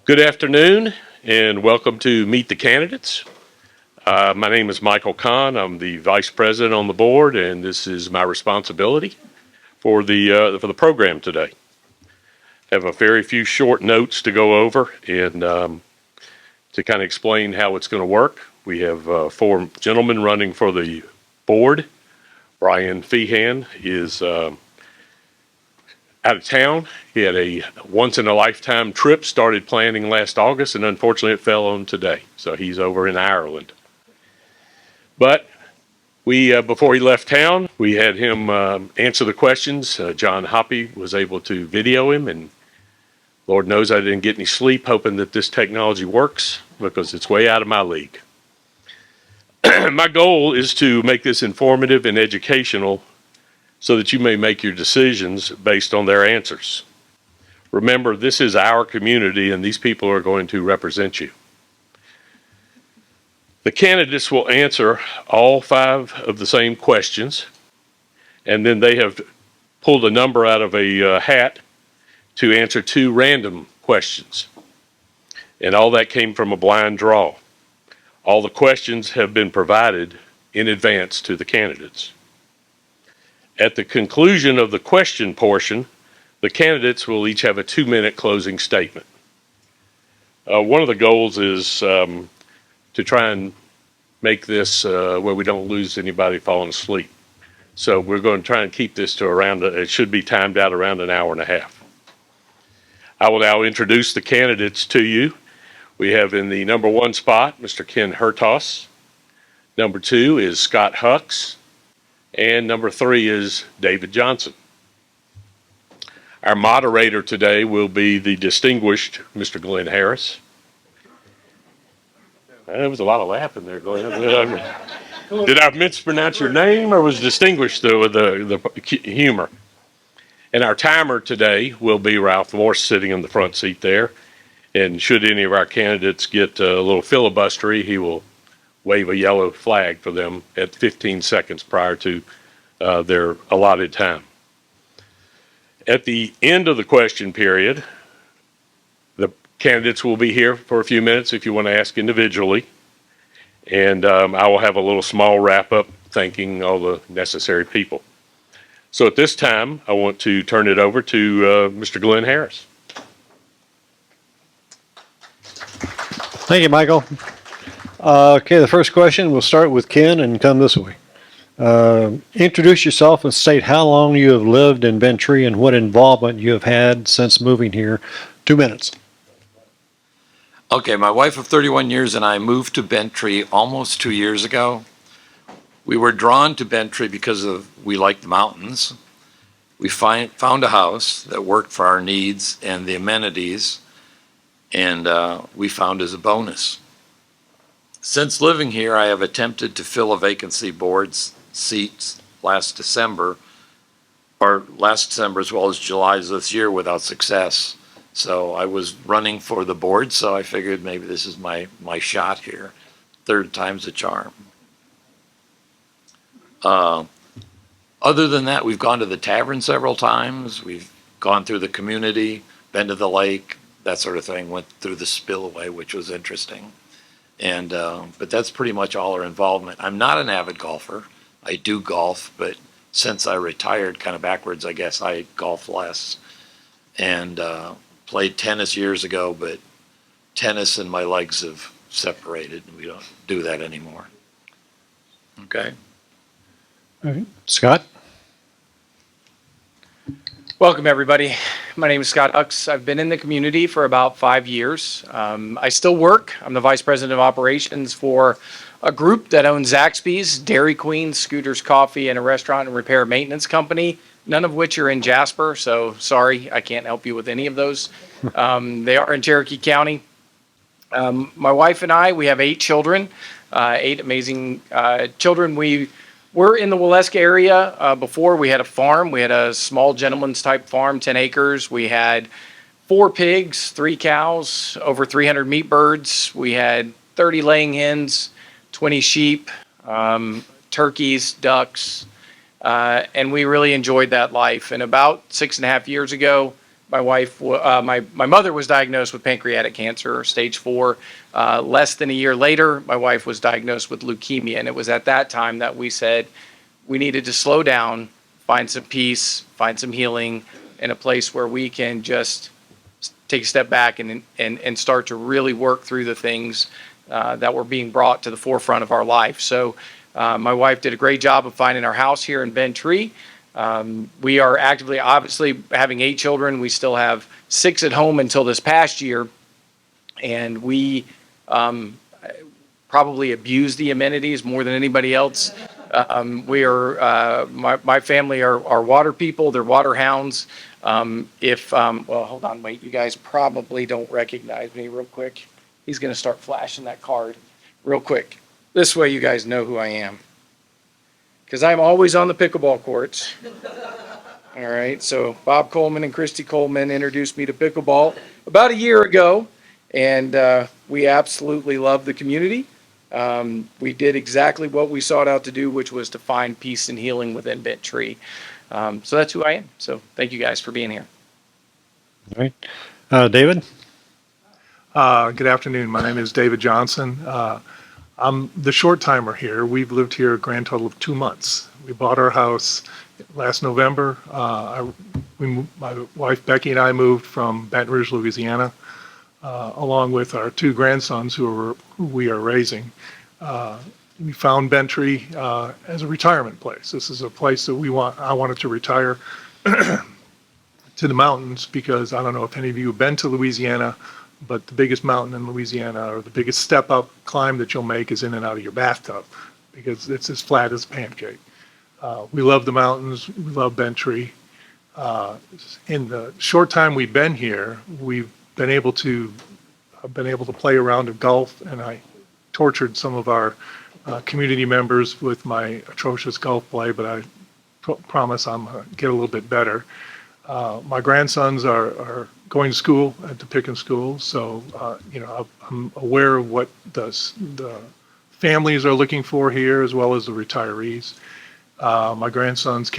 Good afternoon and welcome to Meet the Candidates. My name is Michael Kahn. I'm the Vice President on the board, and this is my responsibility for the program today. I have a very few short notes to go over and to kind of explain how it's going to work. We have four gentlemen running for the board. Brian Feehan is out of town. He had a once-in-a-lifetime trip, started planning last August, and unfortunately it fell on today. So he's over in Ireland. But before he left town, we had him answer the questions. John Hoppy was able to video him, and Lord knows I didn't get any sleep hoping that this technology works because it's way out of my league. My goal is to make this informative and educational so that you may make your decisions based on their answers. Remember, this is our community and these people are going to represent you. The candidates will answer all five of the same questions, and then they have pulled a number out of a hat to answer two random questions. And all that came from a blind draw. All the questions have been provided in advance to the candidates. At the conclusion of the question portion, the candidates will each have a 2-minute closing statement. One of the goals is to try and make this where we don't lose anybody falling asleep. So we're going to try and keep this to around, it should be timed out around an hour and a half. I will now introduce the candidates to you. We have in the number 1 spot, Mr. Ken Hertos. Number 2 is Scott Hucks. And number 3 is David Johnson. Our moderator today will be the distinguished Mr. Glenn Harris. There was a lot of laughing there, Glenn. Did I mispronounce your name or was distinguished with the humor? And our timer today will be Ralph Morse sitting in the front seat there. And should any of our candidates get a little filibustery, he will wave a yellow flag for them at 15 seconds prior to their allotted time. At the end of the question period, the candidates will be here for a few minutes if you want to ask individually. And I will have a little small wrap up thanking all the necessary people. So at this time, I want to turn it over to Mr. Glenn Harris. Thank you, Michael. Okay, the first question, we'll start with Ken and come this way. Introduce yourself and state how long you have lived in Bentry and what involvement you have had since moving here. 2 minutes. Okay, my wife of 31 years and I moved to Bentry almost 2 years ago. We were drawn to Bentry because we liked the mountains. We found a house that worked for our needs and the amenities, and we found as a bonus. Since living here, I have attempted to fill a vacancy board seat last December as well as July of this year without success. So I was running for the board, so I figured maybe this is my shot here. Third time's a charm. Other than that, we've gone to the tavern several times. We've gone through the community, been to the lake, that sort of thing. Went through the spillway, which was interesting. And but that's pretty much all our involvement. I'm not an avid golfer. I do golf, but since I retired, kind of backwards, I guess, I golf less. And played tennis years ago, but tennis and my legs have separated. We don't do that anymore. Okay. All right. Scott? Welcome, everybody. My name is Scott Hucks. I've been in the community for about 5 years. I still work. I'm the Vice President of Operations for a group that owns Zaxby's, Dairy Queen, Scooters Coffee, and a restaurant and repair maintenance company, none of which are in Jasper, so sorry, I can't help you with any of those. They are in Cherokee County. My wife and I, we have 8 children, 8 amazing children. We were in the Waleska area before. We had a farm. We had a small gentleman's type farm, 10 acres. We had 4 pigs, 3 cows, over 300 meat birds. We had 30 laying hens, 20 sheep, turkeys, ducks, and we really enjoyed that life. And about 6.5 years ago, my mother was diagnosed with pancreatic cancer, stage 4. Less than a year later, my wife was diagnosed with leukemia, and it was at that time that we said we needed to slow down, find some peace, find some healing in a place where we can just take a step back and start to really work through the things that were being brought to the forefront of our life. So my wife did a great job of finding our house here in Bent Tree. We are actively, obviously, having 8 children. We still have 6 at home until this past year. And we probably abuse the amenities more than anybody else. My family are water people. They're water hounds. Well, hold on, wait. You guys probably don't recognize me real quick. He's going to start flashing that card real quick. This way you guys know who I am. Because I'm always on the pickleball courts. All right, so Bob Coleman and Christy Coleman introduced me to pickleball about a year ago, and we absolutely love the community. We did exactly what we sought out to do, which was to find peace and healing within Bent Tree. So that's who I am. So thank you guys for being here. All right. David? Good afternoon. My name is David Johnson. I'm the short timer here. We've lived here a grand total of 2 months. We bought our house last November. My wife Becky and I moved from Baton Rouge, Louisiana, along with our 2 grandsons who we are raising. We found Bent Tree as a retirement place. This is a place that I wanted to retire to the mountains, because I don't know if any of you have been to Louisiana, but the biggest mountain in Louisiana, or the biggest step up climb that you'll make, is in and out of your bathtub, because it's as flat as a pancake. We love the mountains. We love Bent Tree. In the short time we've been here, we've been able to play around at golf, and I tortured some of our community members with my atrocious golf play, but I promise I'm going to get a little bit better. My grandsons are going to school at the Pickens School, so I'm aware of what the families are looking for here, as well as the retirees. My grandsons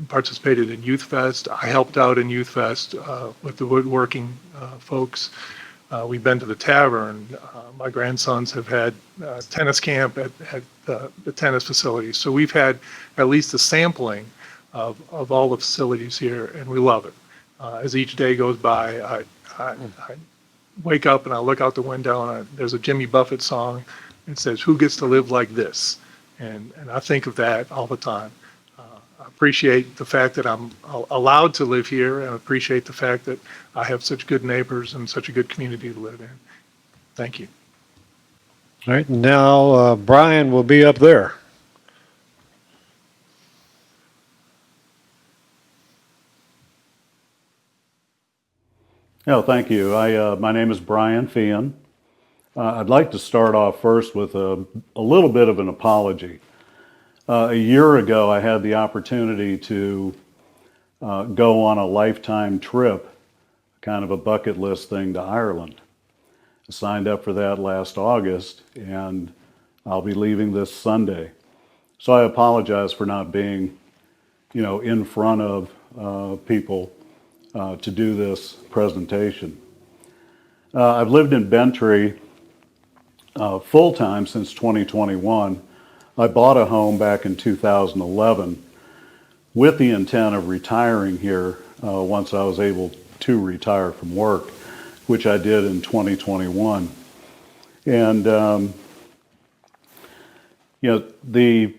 participated in Youth Fest. I helped out in Youth Fest with the woodworking folks. We've been to the tavern. My grandsons have had tennis camp at the tennis facilities. So we've had at least a sampling of all the facilities here, and we love it. As each day goes by, I wake up and I look out the window, and there's a Jimmy Buffett song. It says, "Who gets to live like this?" And I think of that all the time. I appreciate the fact that I'm allowed to live here, and appreciate the fact that I have such good neighbors and such a good community to live in. Thank you. All right. Now, Brian will be up there. Oh, thank you. My name is Brian Feehan. I'd like to start off first with a little bit of an apology. A year ago, I had the opportunity to go on a lifetime trip, kind of a bucket list thing, to Ireland. I signed up for that last August, and I'll be leaving this Sunday. So I apologize for not being, in front of people to do this presentation. I've lived in Bent Tree full-time since 2021. I bought a home back in 2011 with the intent of retiring here once I was able to retire from work, which I did in 2021. And, the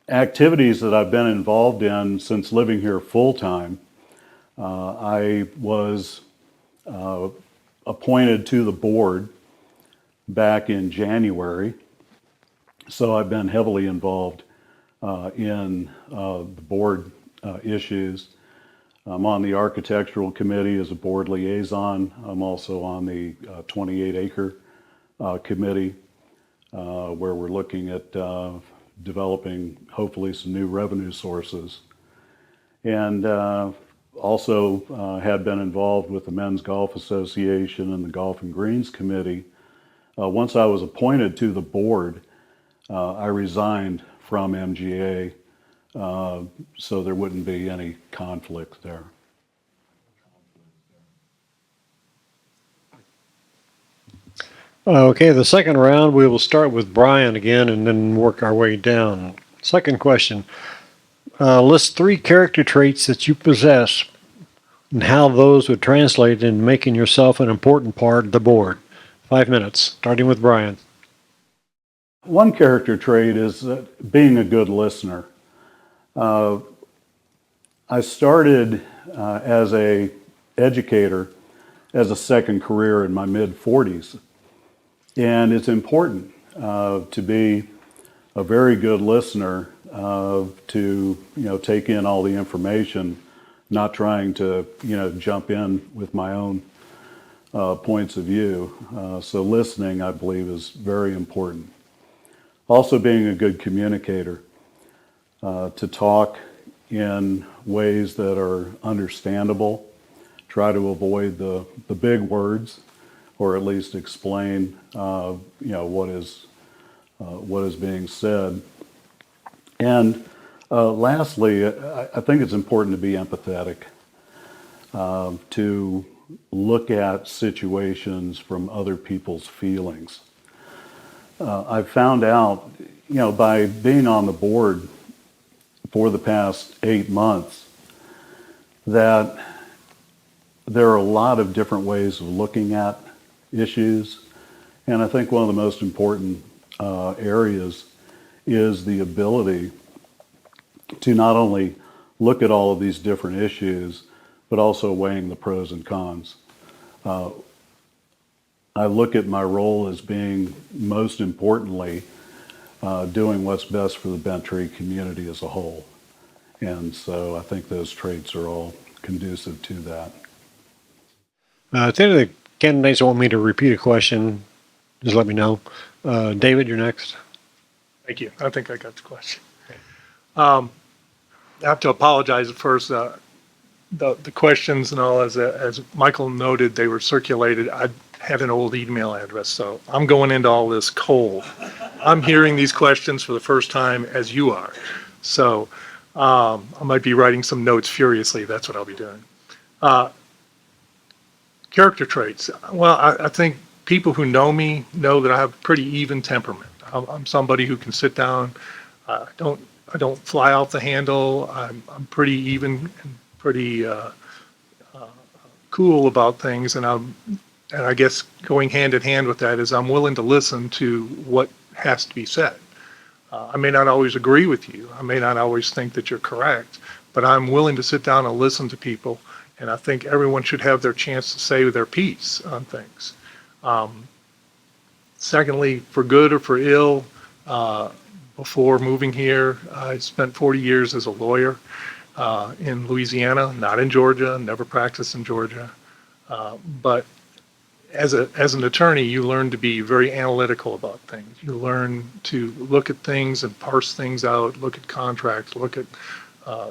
activities that I've been involved in since living here full-time, I was appointed to the board back in January. So I've been heavily involved in the board issues. I'm on the architectural committee as a board liaison. I'm also on the 28-acre committee where we're looking at developing hopefully some new revenue sources. And also had been involved with the Men's Golf Association and the Golf and Greens Committee. Once I was appointed to the board, I resigned from MGA so there wouldn't be any conflict there. Okay, the second round, we will start with Brian again and then work our way down. Second question. List 3 character traits that you possess and how those would translate in making yourself an important part of the board. 5 minutes, starting with Brian. One character trait is being a good listener. I started as a educator as a second career in my mid-40s. And it's important to be a very good listener, to take in all the information, not trying to jump in with my own points of view. So listening, I believe, is very important. Also, being a good communicator, to talk in ways that are understandable, try to avoid the big words, or at least explain, what is being said. And lastly, I think it's important to be empathetic, to look at situations from other people's feelings. I've found out, by being on the board for the past 8 months, that there are a lot of different ways of looking at issues. And I think one of the most important areas is the ability to not only look at all of these different issues, but also weighing the pros and cons. I look at my role as being, most importantly, doing what's best for the Bent Tree community as a whole. And so I think those traits are all conducive to that. If any of the candidates want me to repeat a question, just let me know. David, you're next. Thank you. I think I got the question. I have to apologize at first. The questions and all, as Michael noted, they were circulated. I had an old email address, so I'm going into all this cold. I'm hearing these questions for the first time as you are. So I might be writing some notes furiously. That's what I'll be doing. Character traits. Well, I think people who know me know that I have a pretty even temperament. I'm somebody who can sit down. I don't fly off the handle. I'm pretty even and pretty cool about things, and I guess going hand in hand with that is I'm willing to listen to what has to be said. I may not always agree with you. I may not always think that you're correct, but I'm willing to sit down and listen to people. And I think everyone should have their chance to say their piece on things. Secondly, for good or for ill, before moving here, I spent 40 years as a lawyer in Louisiana, not in Georgia, never practiced in Georgia. But as an attorney, you learn to be very analytical about things. You learn to look at things and parse things out, look at contracts, look at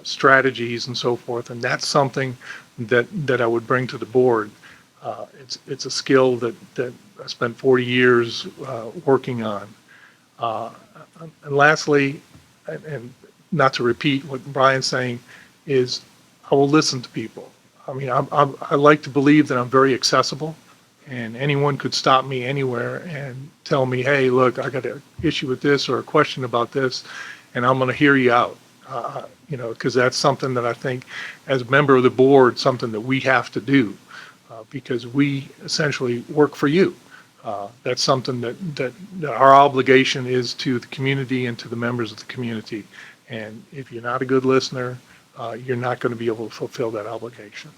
strategies and so forth. And that's something that I would bring to the board. It's a skill that I spent 40 years working on. And lastly, and not to repeat what Brian's saying, is I will listen to people. I mean, I like to believe that I'm very accessible, and anyone could stop me anywhere and tell me, hey, look, I got an issue with this or a question about this, and I'm going to hear you out. Because that's something that I think, as a member of the board, something that we have to do, because we essentially work for you. That's something that our obligation is to the community and to the members of the community. And if you're not a good listener, you're not going to be able to fulfill that obligation.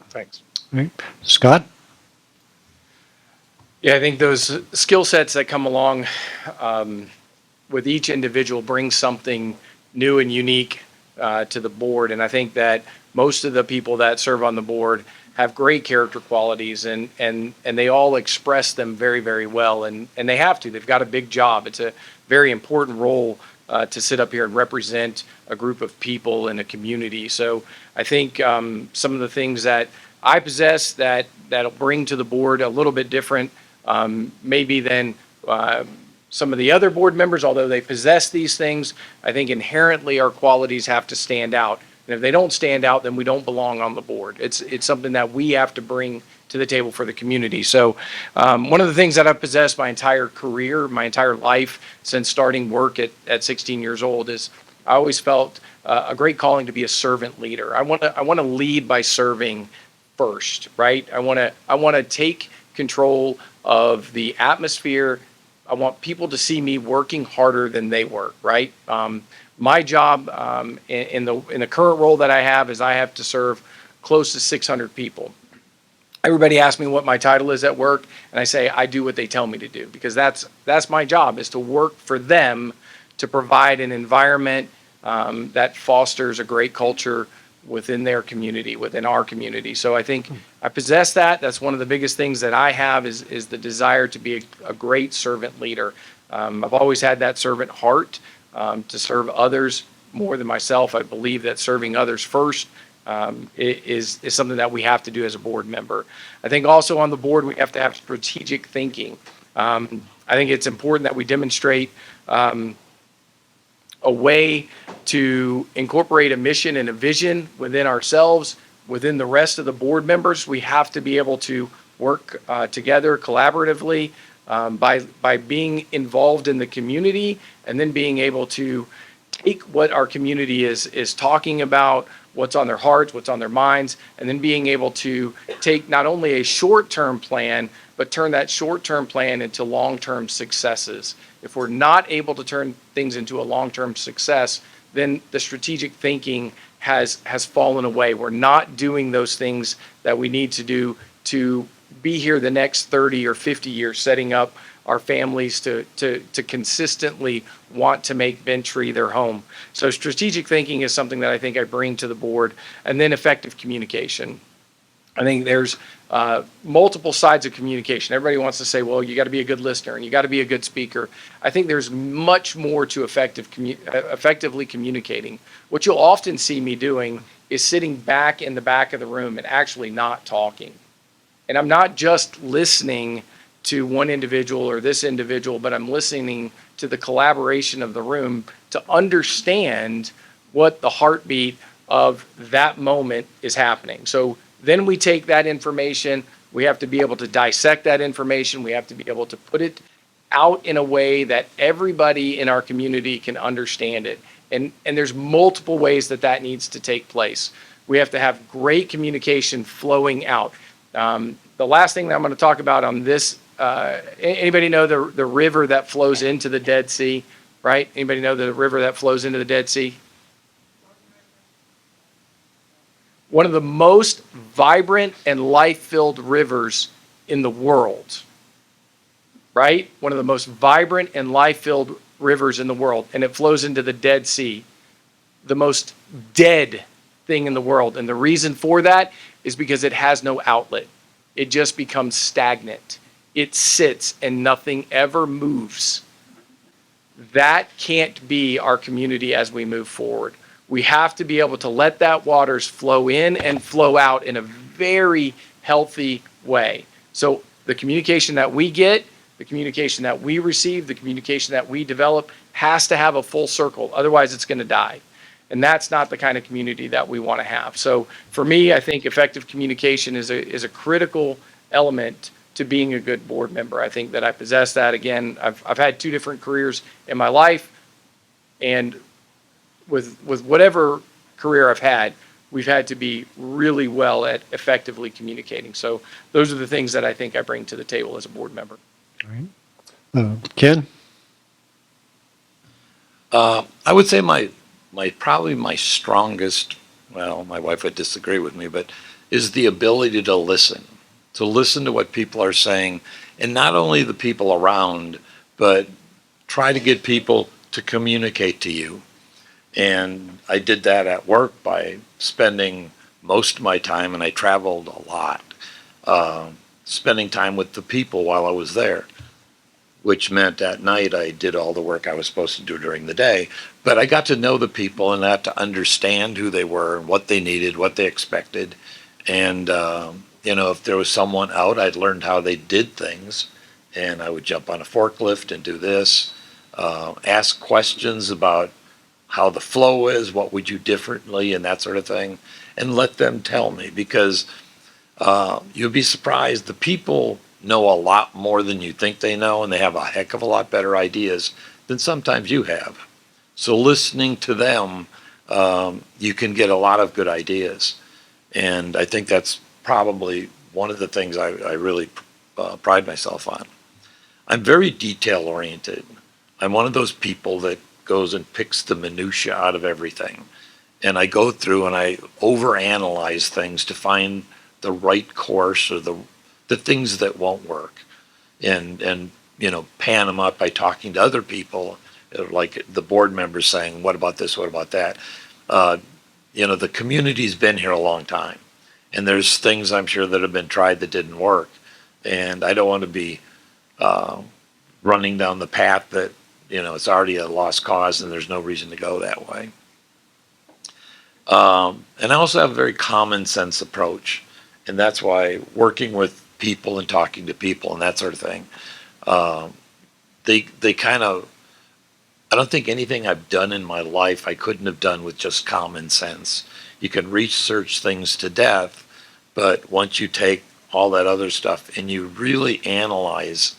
Thanks. All right. Scott? Yeah, I think those skill sets that come along with each individual bring something new and unique to the board. And I think that most of the people that serve on the board have great character qualities, and they all express them very, very well. And they have to. They've got a big job. It's a very important role to sit up here and represent a group of people in a community. So I think some of the things that I possess that'll bring to the board a little bit different maybe than some of the other board members, although they possess these things. I think inherently our qualities have to stand out And if they don't stand out, then we don't belong on the board. It's something that we have to bring to the table for the community. So one of the things that I've possessed my entire career, my entire life since starting work at 16 years old is I always felt a great calling to be a servant leader. I want to lead by serving first, right? I want to take control of the atmosphere. I want people to see me working harder than they work, right? My job in the current role that I have is I have to serve close to 600 people. Everybody asks me what my title is at work, and I say I do what they tell me to do, because that's my job, is to work for them to provide an environment that fosters a great culture within their community, within our community. So I think I possess that. That's one of the biggest things that I have is the desire to be a great servant leader. I've always had that servant heart to serve others more than myself. I believe that serving others first is something that we have to do as a board member. I think also on the board, we have to have strategic thinking. I think it's important that we demonstrate a way to incorporate a mission and a vision within ourselves, within the rest of the board members. We have to be able to work together collaboratively by being involved in the community, and then being able to take what our community is talking about, what's on their hearts, what's on their minds, and then being able to take not only a short-term plan, but turn that short-term plan into long-term successes. If we're not able to turn things into a long-term success, then the strategic thinking has fallen away. We're not doing those things that we need to do to be here the next 30 or 50 years, setting up our families to consistently want to make Bent-Tree their home. So strategic thinking is something that I think I bring to the board. And then effective communication. I think there's multiple sides of communication. Everybody wants to say, well, you got to be a good listener and you got to be a good speaker. I think there's much more to effectively communicating. What you'll often see me doing is sitting back in the back of the room and actually not talking. And I'm not just listening to one individual or this individual, but I'm listening to the collaboration of the room to understand what the heartbeat of that moment is happening. So then we take that information, we have to be able to dissect that information, we have to be able to put it out in a way that everybody in our community can understand it. And there's multiple ways that needs to take place. We have to have great communication flowing out. The last thing that I'm going to talk about on this, anybody know the river that flows into the Dead Sea, right? Anybody know the river that flows into the Dead Sea? One of the most vibrant and life-filled rivers in the world, right? One of the most vibrant and life-filled rivers in the world, and it flows into the Dead Sea, the most dead thing in the world. And the reason for that is because it has no outlet. It just becomes stagnant. It sits and nothing ever moves. That can't be our community as we move forward. We have to be able to let that waters flow in and flow out in a very healthy way. So the communication that we get, the communication that we receive, the communication that we develop has to have a full circle. Otherwise, it's going to die. And that's not the kind of community that we want to have. So for me, I think effective communication is a critical element to being a good board member. I think that I possess that. Again, I've had 2 different careers in my life, and with whatever career I've had, we've had to be really well at effectively communicating. So those are the things that I think I bring to the table as a board member. Ken? I would say probably my strongest, well, my wife would disagree with me, but is the ability to listen to what people are saying, and not only the people around, but try to get people to communicate to you. And I did that at work by spending most of my time, and I traveled a lot, spending time with the people while I was there, which meant at night I did all the work I was supposed to do during the day. But I got to know the people and got to understand who they were and what they needed, what they expected. And, if there was someone out, I'd learned how they did things. And I would jump on a forklift and do this, ask questions about how the flow is, what we do differently, and that sort of thing, and let them tell me, because you'll be surprised. The people know a lot more than you think they know, and they have a heck of a lot better ideas than sometimes you have. So listening to them, you can get a lot of good ideas. And I think that's probably one of the things I really pride myself on. I'm very detail oriented. I'm one of those people that goes and picks the minutia out of everything. And I go through and I overanalyze things to find the right course, or the things that won't work, and pan them up by talking to other people, like the board members saying, what about this, what about that? The community's been here a long time, and there's things I'm sure that have been tried that didn't work, and I don't want to be running down the path that it's already a lost cause and there's no reason to go that way. And I also have a very common sense approach, and that's why working with people and talking to people and that sort of thing, they kind of, I don't think anything I've done in my life I couldn't have done with just common sense. You can research things to death, but once you take all that other stuff and you really analyze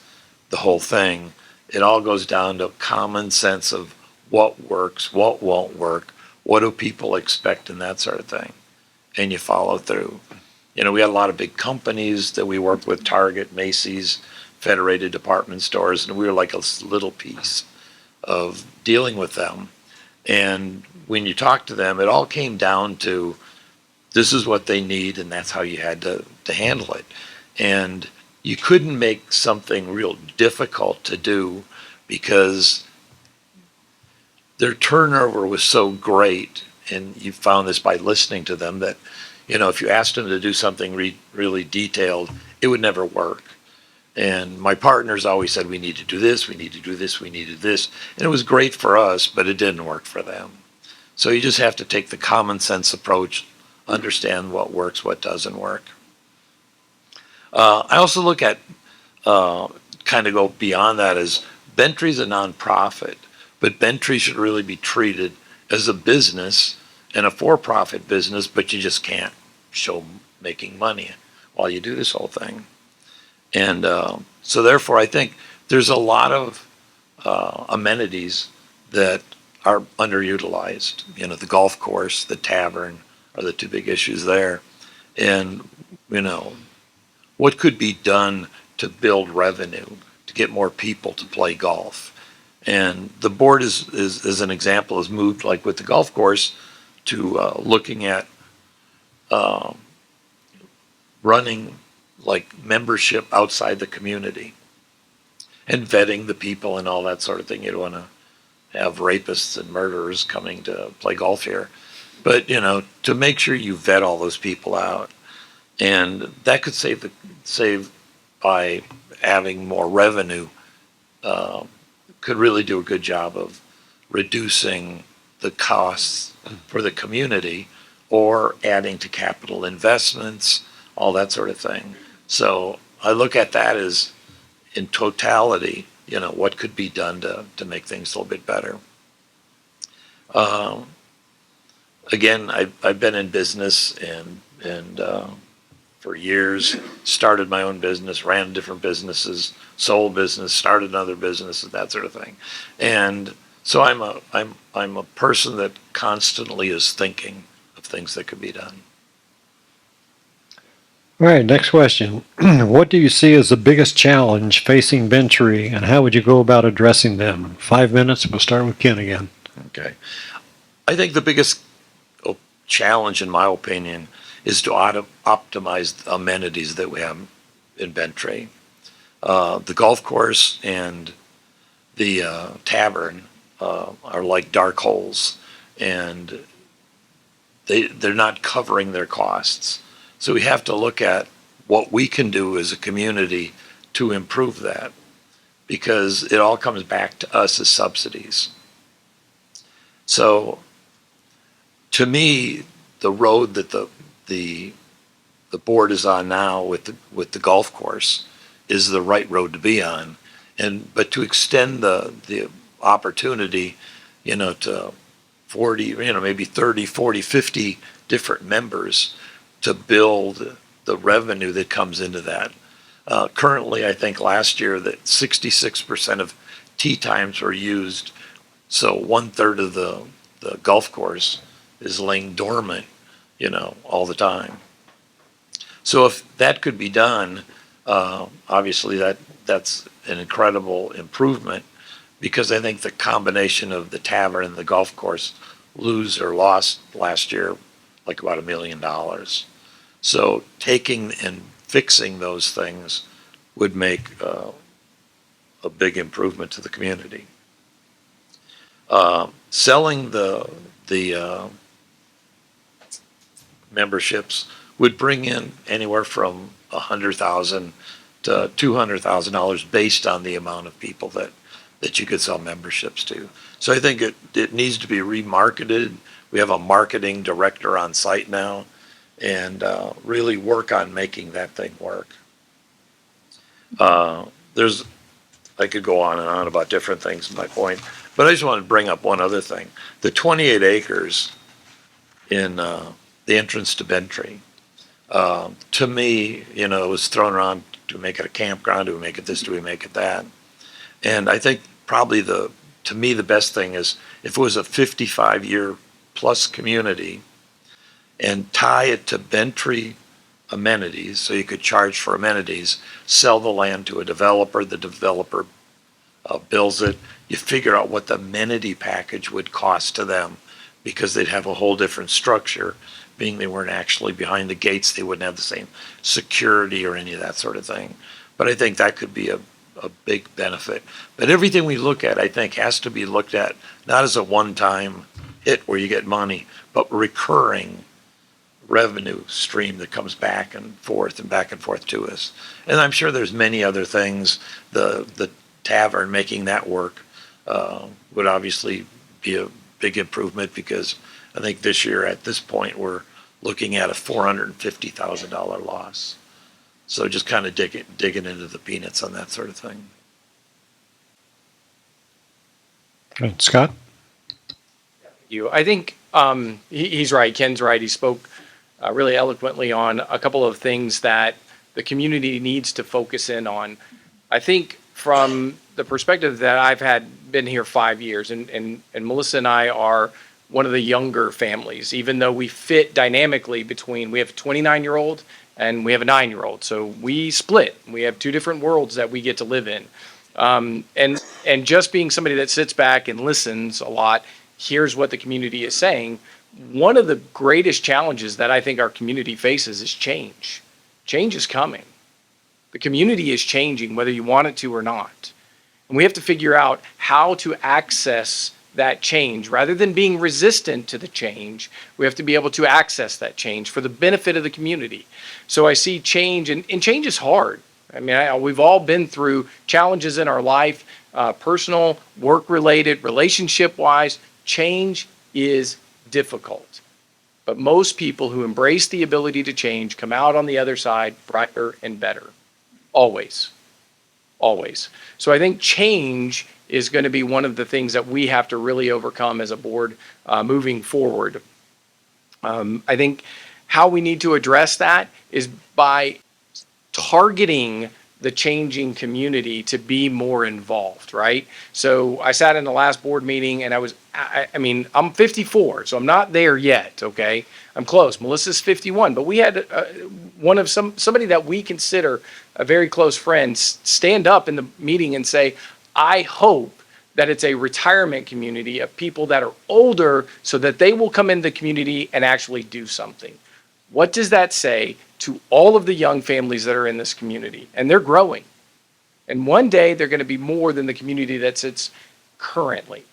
the whole thing, it all goes down to common sense of what works, what won't work, what do people expect, and that sort of thing. And you follow through. We had a lot of big companies that we worked with, Target, Macy's, Federated Department Stores, and we were like a little piece of dealing with them. And when you talk to them, it all came down to this is what they need, and that's how you had to handle it. And you couldn't make something real difficult to do because their turnover was so great, and you found this by listening to them, that if you asked them to do something really detailed, it would never work. And my partners always said, we need to do this, we need to do this, we need to do this. And it was great for us, but it didn't work for them. So you just have to take the common sense approach, understand what works, what doesn't work. I also look at, kind of go beyond that, as Bentry's a nonprofit, but Bentry should really be treated as a business and a for-profit business, but you just can't show making money while you do this whole thing. And so therefore, I think there's a lot of amenities that are underutilized. The golf course, the tavern are the two big issues there. And, what could be done to build revenue, to get more people to play golf? And the board is an example, has moved, like with the golf course, to looking at running like membership outside the community and vetting the people and all that sort of thing. You don't want to have rapists and murderers coming to play golf here, but to make sure you vet all those people out, and that could save by having more revenue. Could really do a good job of reducing the costs for the community, or adding to capital investments, all that sort of thing. So I look at that as, in totality, what could be done to make things a little bit better. Again, I've been in business and for years, started my own business, ran different businesses, sold business, started another business, and that sort of thing. And so I'm a person that constantly is thinking of things that could be done. All right, next question. What do you see as the biggest challenge facing Bentry, and how would you go about addressing them? 5 minutes. We'll start with Ken again. Okay. I think the biggest challenge, in my opinion, is to optimize the amenities that we have in Bentry. The golf course and the tavern are like dark holes, and they're not covering their costs. So we have to look at what we can do as a community to improve that, because it all comes back to us as subsidies. So to me, the road that the board is on now with the golf course is the right road to be on, but to extend the opportunity, for 40, maybe 30, 40, 50 different members to build the revenue that comes into that. Currently, I think last year that 66% of tee times were used. So 1/3 of the golf course is laying dormant, all the time. So if that could be done, obviously that's an incredible improvement, because I think the combination of the tavern and the golf course lost last year like about $1 million. So taking and fixing those things would make a big improvement to the community. Selling the memberships would bring in anywhere from $100,000 to $200,000 based on the amount of people that you could sell memberships to. So I think it needs to be remarketed. We have a marketing director on site now, and really work on making that thing work. I could go on and on about different things, my point, but I just want to bring up one other thing. The 28 acres in the entrance to Bentry, to me, it was thrown around, do we make it a campground, do we make it this, do we make it that? And I think probably to me, the best thing is if it was a 55-year plus community and tie it to Bentry amenities, so you could charge for amenities, sell the land to a developer, the developer builds it, you figure out what the amenity package would cost to them, because they'd have a whole different structure, being they weren't actually behind the gates, they wouldn't have the same security or any of that sort of thing. But I think that could be a big benefit. But everything we look at, I think, has to be looked at not as a one-time hit where you get money, but recurring revenue stream that comes back and forth to us. And I'm sure there's many other things. The tavern, making that work would obviously be a big improvement, because I think this year at this point we're looking at a $450,000 loss. So just kind of digging into the peanuts on that sort of thing. Scott? I think he's right. Ken's right. He spoke really eloquently on a couple of things that the community needs to focus in on. I think from the perspective that been here 5 years, and Melissa and I are one of the younger families, even though we fit dynamically between, we have a 29-year-old and we have a 9-year-old. So we split. We have two different worlds that we get to live in. And just being somebody that sits back and listens a lot, hears what the community is saying. One of the greatest challenges that I think our community faces is change. Change is coming. The community is changing, whether you want it to or not. And we have to figure out how to access that change. Rather than being resistant to the change, we have to be able to access that change for the benefit of the community. So I see change, and change is hard. I mean, we've all been through challenges in our life, personal, work-related, relationship-wise. Change is difficult. But most people who embrace the ability to change come out on the other side brighter and better. Always. Always. So I think change is going to be one of the things that we have to really overcome as a board moving forward. I think how we need to address that is by targeting the changing community to be more involved, right? So I sat in the last board meeting and I'm 54, so I'm not there yet, okay? I'm close. Melissa's 51, but we had somebody that we consider a very close friend stand up in the meeting and say, I hope that it's a retirement community of people that are older so that they will come into the community and actually do something. What does that say to all of the young families that are in this community? And they're growing. And one day they're going to be more than the community that sits currently.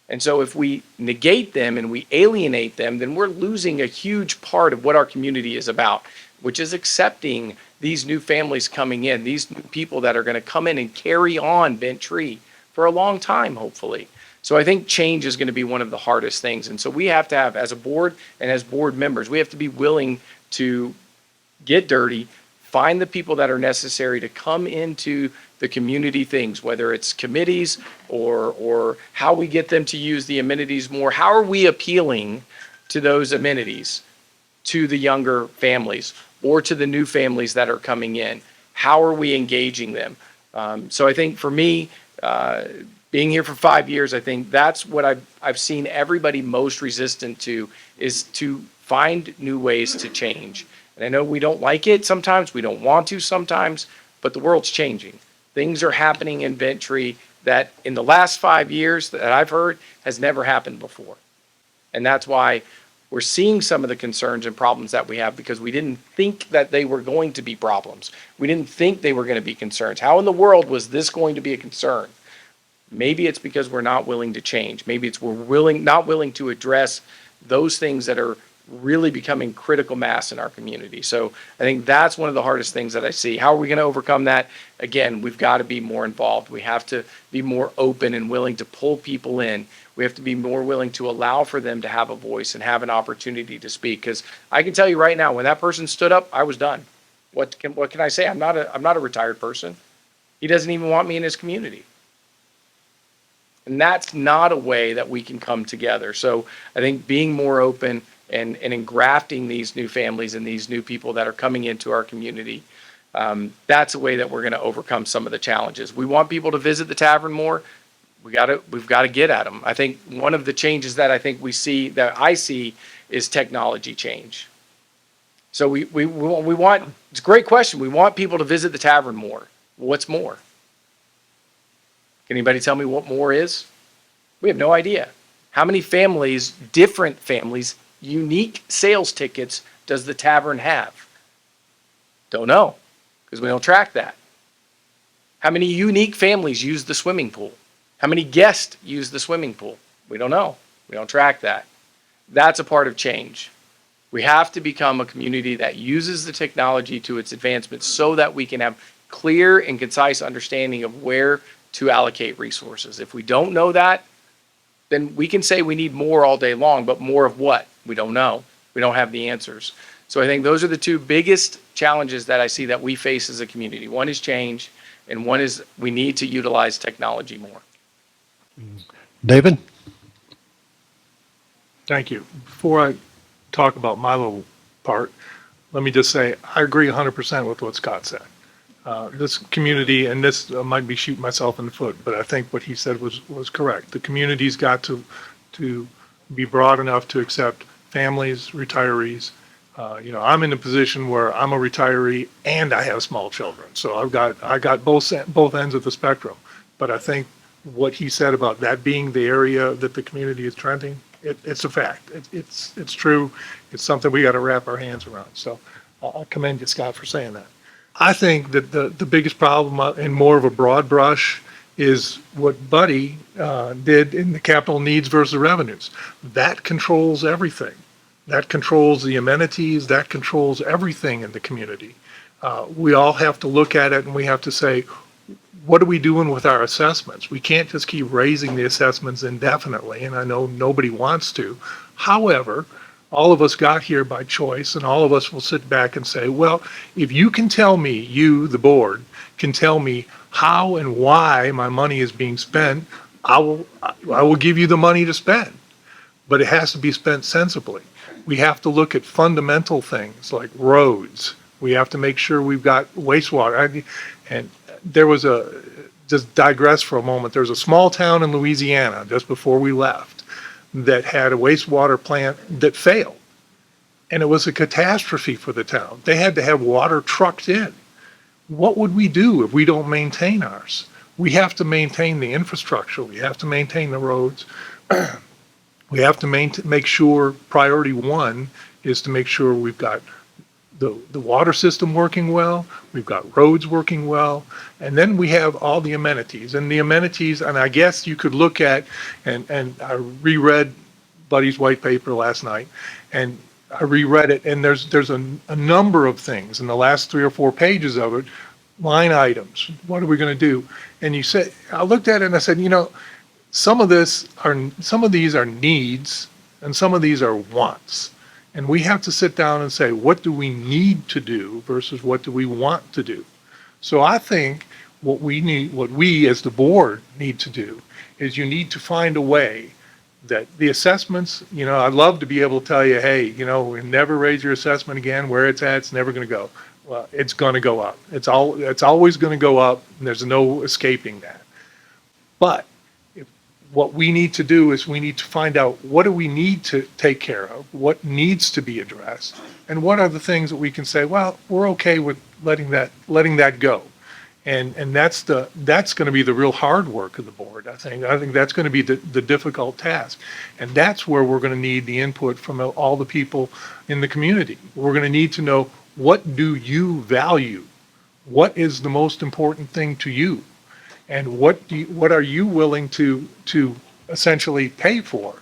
And so if we negate them and we alienate them, then we're losing a huge part of what our community is about, which is accepting these new families coming in, these new people that are going to come in and carry on Bent Tree for a long time, hopefully. So I think change is going to be one of the hardest things. And so we have to have, as a board and as board members, we have to be willing to get dirty, find the people that are necessary to come into the community things, whether it's committees or how we get them to use the amenities more. How are we appealing to those amenities, to the younger families or to the new families that are coming in? How are we engaging them? So I think for me, being here for 5 years, I think that's what I've seen everybody most resistant to, is to find new ways to change. And I know we don't like it sometimes, we don't want to sometimes, but the world's changing. Things are happening in Ventree that in the last 5 years that I've heard has never happened before. And that's why we're seeing some of the concerns and problems that we have, because we didn't think that they were going to be problems. We didn't think they were going to be concerns. How in the world was this going to be a concern? Maybe it's because we're not willing to change. Maybe it's not willing to address those things that are really becoming critical mass in our community. So I think that's one of the hardest things that I see. How are we going to overcome that? Again, we've got to be more involved. We have to be more open and willing to pull people in. We have to be more willing to allow for them to have a voice and have an opportunity to speak. Because I can tell you right now, when that person stood up, I was done. What can I say? I'm not a retired person. He doesn't even want me in his community. And that's not a way that we can come together. So I think being more open and engrafting these new families and these new people that are coming into our community, that's a way that we're going to overcome some of the challenges. We want people to visit the tavern more. We've got to get at them. I think one of the changes that I see is technology change. So we want, it's a great question. We want people to visit the tavern more. What's more? Can anybody tell me what more is? We have no idea. How many families, different families, unique sales tickets does the tavern have? Don't know, because we don't track that. How many unique families use the swimming pool? How many guests use the swimming pool? We don't know. We don't track that. That's a part of change. We have to become a community that uses the technology to its advancement so that we can have clear and concise understanding of where to allocate resources. If we don't know that, then we can say we need more all day long, but more of what? We don't know. We don't have the answers. So I think those are the two biggest challenges that I see that we face as a community. One is change, and one is we need to utilize technology more. David? Thank you. Before I talk about my little part, let me just say I agree 100% with what Scott said. This community, and this might be shooting myself in the foot, but I think what he said was correct. The community's got to be broad enough to accept families, retirees. I'm in a position where I'm a retiree and I have small children, so I got both ends of the spectrum. But I think what he said about that being the area that the community is trending, it's a fact. It's true. It's something we got to wrap our hands around. So I commend you, Scott, for saying that. I think that the biggest problem and more of a broad brush is what Buddy did in the capital needs versus revenues. That controls everything. That controls the amenities. That controls everything in the community. We all have to look at it and we have to say, what are we doing with our assessments? We can't just keep raising the assessments indefinitely, and I know nobody wants to. However, all of us got here by choice, and all of us will sit back and say, well, if you can tell me, you, the board, can tell me how and why my money is being spent, I will give you the money to spend. But it has to be spent sensibly. We have to look at fundamental things like roads. We have to make sure we've got wastewater. And there was just digress for a moment, there was a small town in Louisiana just before we left that had a wastewater plant that failed. And it was a catastrophe for the town. They had to have water trucked in. What would we do if we don't maintain ours? We have to maintain the infrastructure. We have to maintain the roads. We have to make sure priority one is to make sure we've got the water system working well, we've got roads working well, and then we have all the amenities. And the amenities, and I guess you could look at, and I reread Buddy's white paper last night, and I reread it, and there's a number of things in the last 3 or 4 pages of it, line items. What are we going to do? And you said, I looked at it and I said, some of these are needs, and some of these are wants. And we have to sit down and say, what do we need to do versus what do we want to do? So I think what we as the board need to do is you need to find a way that the assessments, I'd love to be able to tell you, hey, never raise your assessment again, where it's at, it's never going to go. Well, it's going to go up. It's always going to go up, and there's no escaping that. But what we need to do is we need to find out, what do we need to take care of, what needs to be addressed, and what are the things that we can say, well, we're okay with letting that go. And that's going to be the real hard work of the board, I think. I think that's going to be the difficult task. And that's where we're going to need the input from all the people in the community. We're going to need to know, what do you value? What is the most important thing to you? And what are you willing to essentially pay for?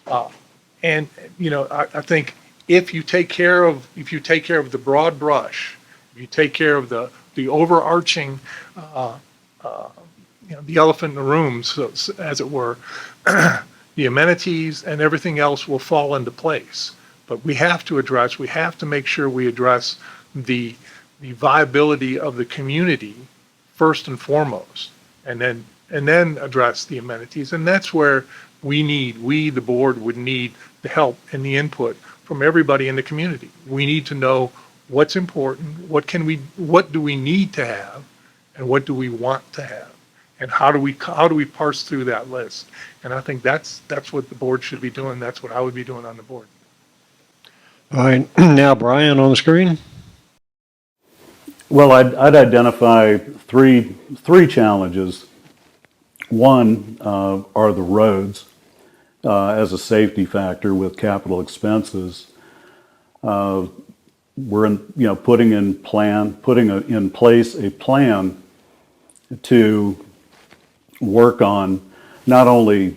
I think if you take care of the broad brush, if you take care of the overarching, the elephant in the room, so, as it were, the amenities and everything else will fall into place. But we have to make sure we address the viability of the community first and foremost, and then address the amenities. And that's where we, the board, would need the help and the input from everybody in the community. We need to know what's important, what do we need to have, and what do we want to have, and how do we parse through that list. And I think that's what the board should be doing. That's what I would be doing on the board. All right, now Brian on the screen. Well, I'd identify three challenges. One are the roads as a safety factor with capital expenses. We're putting in place a plan to work on not only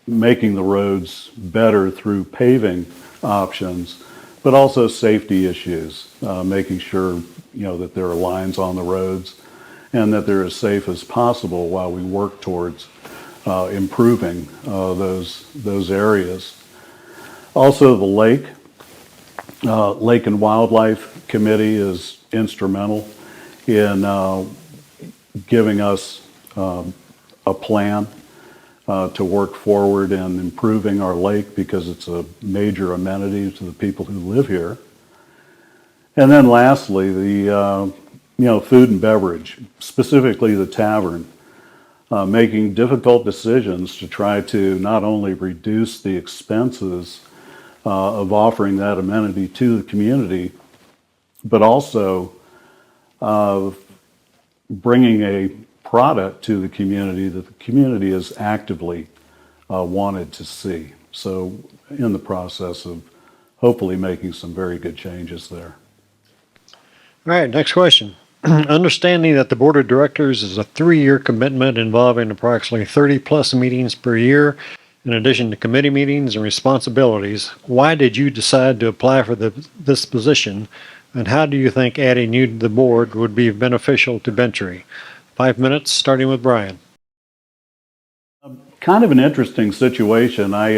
making the roads better through paving options, but also safety issues, making sure that there are lines on the roads and that they're as safe as possible while we work towards improving those areas. Also, the Lake and Wildlife Committee is instrumental in giving us a plan to work forward in improving our lake, because it's a major amenity to the people who live here. And then lastly, the food and beverage, specifically the tavern, making difficult decisions to try to not only reduce the expenses of offering that amenity to the community, but also bringing a product to the community that the community has actively wanted to see. So in the process of hopefully making some very good changes there. All right, next question. Understanding that the board of directors is a 3-year commitment involving approximately 30 plus meetings per year, in addition to committee meetings and responsibilities, why did you decide to apply for this position, and how do you think adding you to the board would be beneficial to Bentry? 5 minutes, starting with Brian. Kind of an interesting situation. I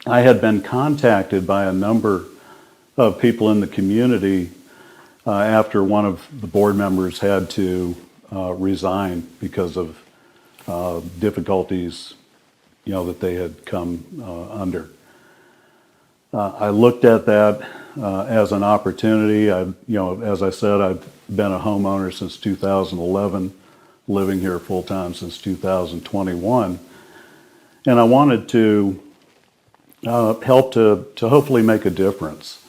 had been contacted by a number of people in the community after one of the board members had to resign because of difficulties that they had come under. I looked at that as an opportunity. As I said, I've been a homeowner since 2011, living here full time since 2021, and I wanted to help to hopefully make a difference.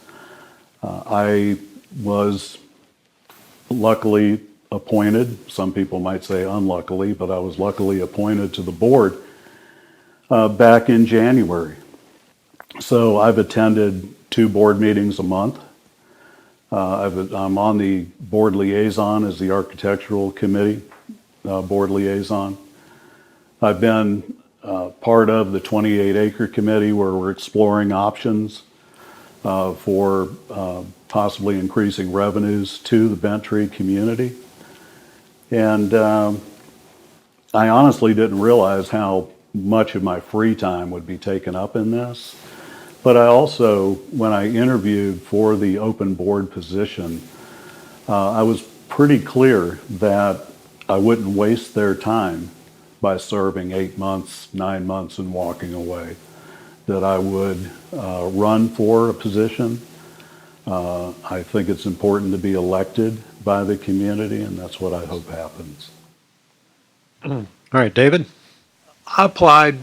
I was luckily appointed, some people might say unluckily, but I was luckily appointed to the board back in January. So I've attended 2 board meetings a month. I'm on the board liaison as the architectural committee board liaison. I've been part of the 28-acre committee where we're exploring options for possibly increasing revenues to the Bentry community. And I honestly didn't realize how much of my free time would be taken up in this. But I also, when I interviewed for the open board position, I was pretty clear that I wouldn't waste their time by serving 8 months, 9 months and walking away. That I would run for a position. I think it's important to be elected by the community, and that's what I hope happens. All right, David? I applied.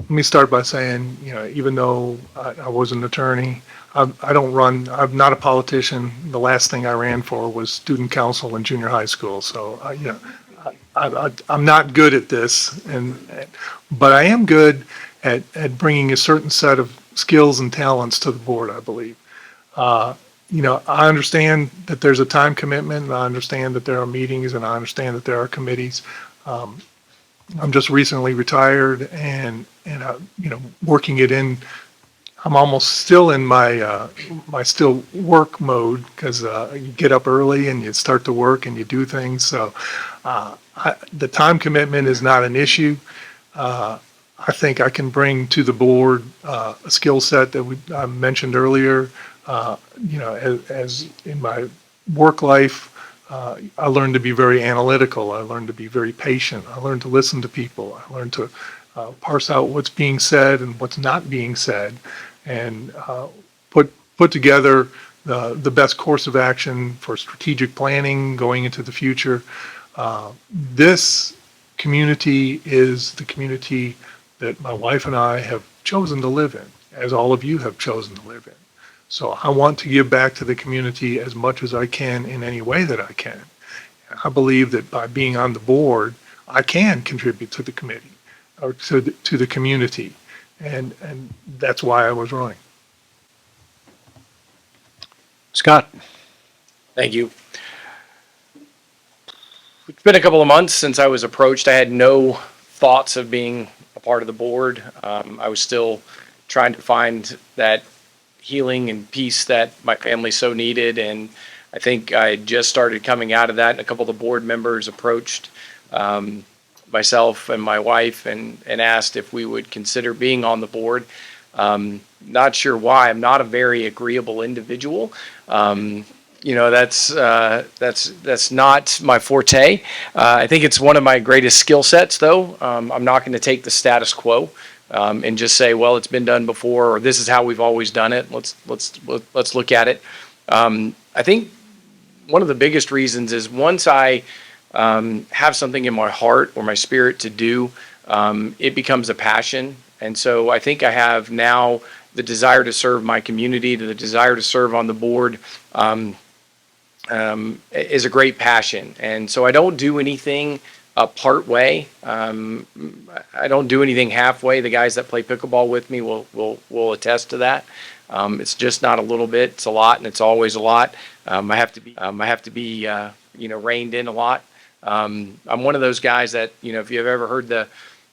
Let me start by saying, even though I was an attorney, I don't run, I'm not a politician. The last thing I ran for was student council in junior high school. So, I'm not good at this, but I am good at bringing a certain set of skills and talents to the board, I believe. I understand that there's a time commitment, and I understand that there are meetings, and I understand that there are committees. I'm just recently retired and working it in. I'm almost still in my still work mode because you get up early and you start to work and you do things. So the time commitment is not an issue. I think I can bring to the board a skill set that I mentioned earlier. As in my work life, I learned to be very analytical. I learned to be very patient. I learned to listen to people. I learned to parse out what's being said and what's not being said, and put together the best course of action for strategic planning going into the future. This community is the community that my wife and I have chosen to live in, as all of you have chosen to live in. So I want to give back to the community as much as I can in any way that I can. I believe that by being on the board, I can contribute to the committee or to the community. And that's why I was running. Scott? Thank you. It's been a couple of months since I was approached. I had no thoughts of being a part of the board. I was still trying to find that healing and peace that my family so needed, and I think I just started coming out of that, and a couple of the board members approached myself and my wife and asked if we would consider being on the board. Not sure why. I'm not a very agreeable individual. That's not my forte. I think it's one of my greatest skill sets, though. I'm not going to take the status quo and just say, well, it's been done before, or this is how we've always done it. Let's look at it. I think one of the biggest reasons is once I have something in my heart or my spirit to do, it becomes a passion. And so I think I have now the desire to serve my community, the desire to serve on the board is a great passion. And so I don't do anything part way. I don't do anything halfway. The guys that play pickleball with me will attest to that. It's just not a little bit. It's a lot, and it's always a lot. I have to be reined in a lot. I'm one of those guys that, if you've ever heard the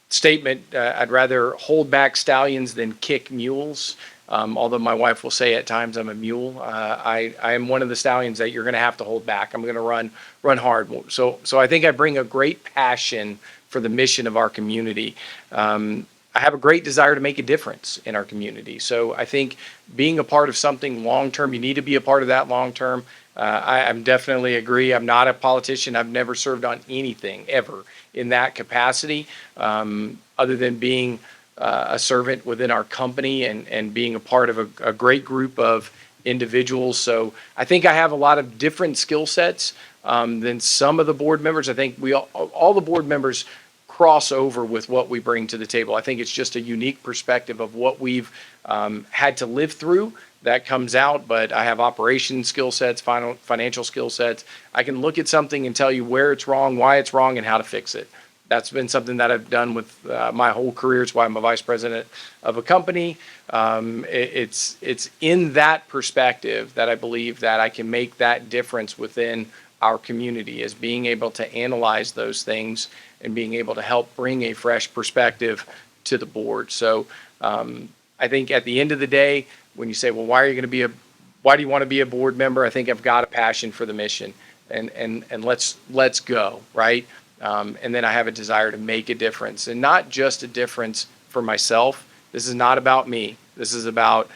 statement, I'd rather hold back stallions than kick mules. Although my wife will say at times I'm a mule, I am one of the stallions that you're going to have to hold back. I'm going to run hard. So I think I bring a great passion for the mission of our community. I have a great desire to make a difference in our community. So I think being a part of something long-term, you need to be a part of that long-term. I'm definitely agree. I'm not a politician. I've never served on anything ever in that capacity, other than being a servant within our company and being a part of a great group of individuals. So I think I have a lot of different skill sets than some of the board members. I think all the board members cross over with what we bring to the table. I think it's just a unique perspective of what we've had to live through that comes out, but I have operations skill sets, financial skill sets. I can look at something and tell you where it's wrong, why it's wrong, and how to fix it. That's been something that I've done with my whole career. It's why I'm a vice president of a company. It's in that perspective that I believe that I can make that difference within our community, is being able to analyze those things and being able to help bring a fresh perspective to the board. So I think at the end of the day, when you say, well, why do you want to be a board member? I think I've got a passion for the mission, and let's go, right? And then I have a desire to make a difference, and not just a difference for myself, This is not about me. This is about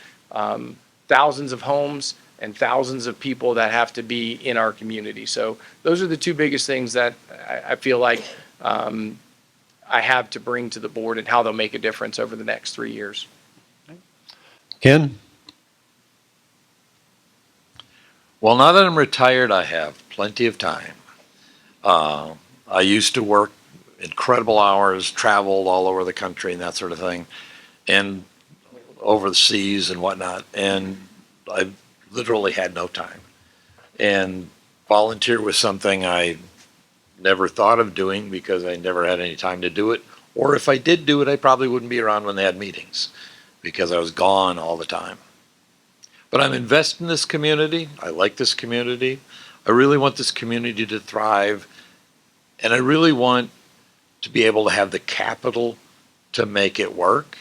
thousands of homes and thousands of people that have to be in our community. So those are the two biggest things that I feel like I have to bring to the board and how they'll make a difference over the next 3 years. Ken? Well, now that I'm retired, I have plenty of time. I used to work incredible hours, traveled all over the country and that sort of thing, and over the seas and whatnot. And I literally had no time. And volunteer was something I never thought of doing because I never had any time to do it. Or if I did do it, I probably wouldn't be around when they had meetings because I was gone all the time. But I'm invested in this community. I like this community. I really want this community to thrive. And I really want to be able to have the capital to make it work.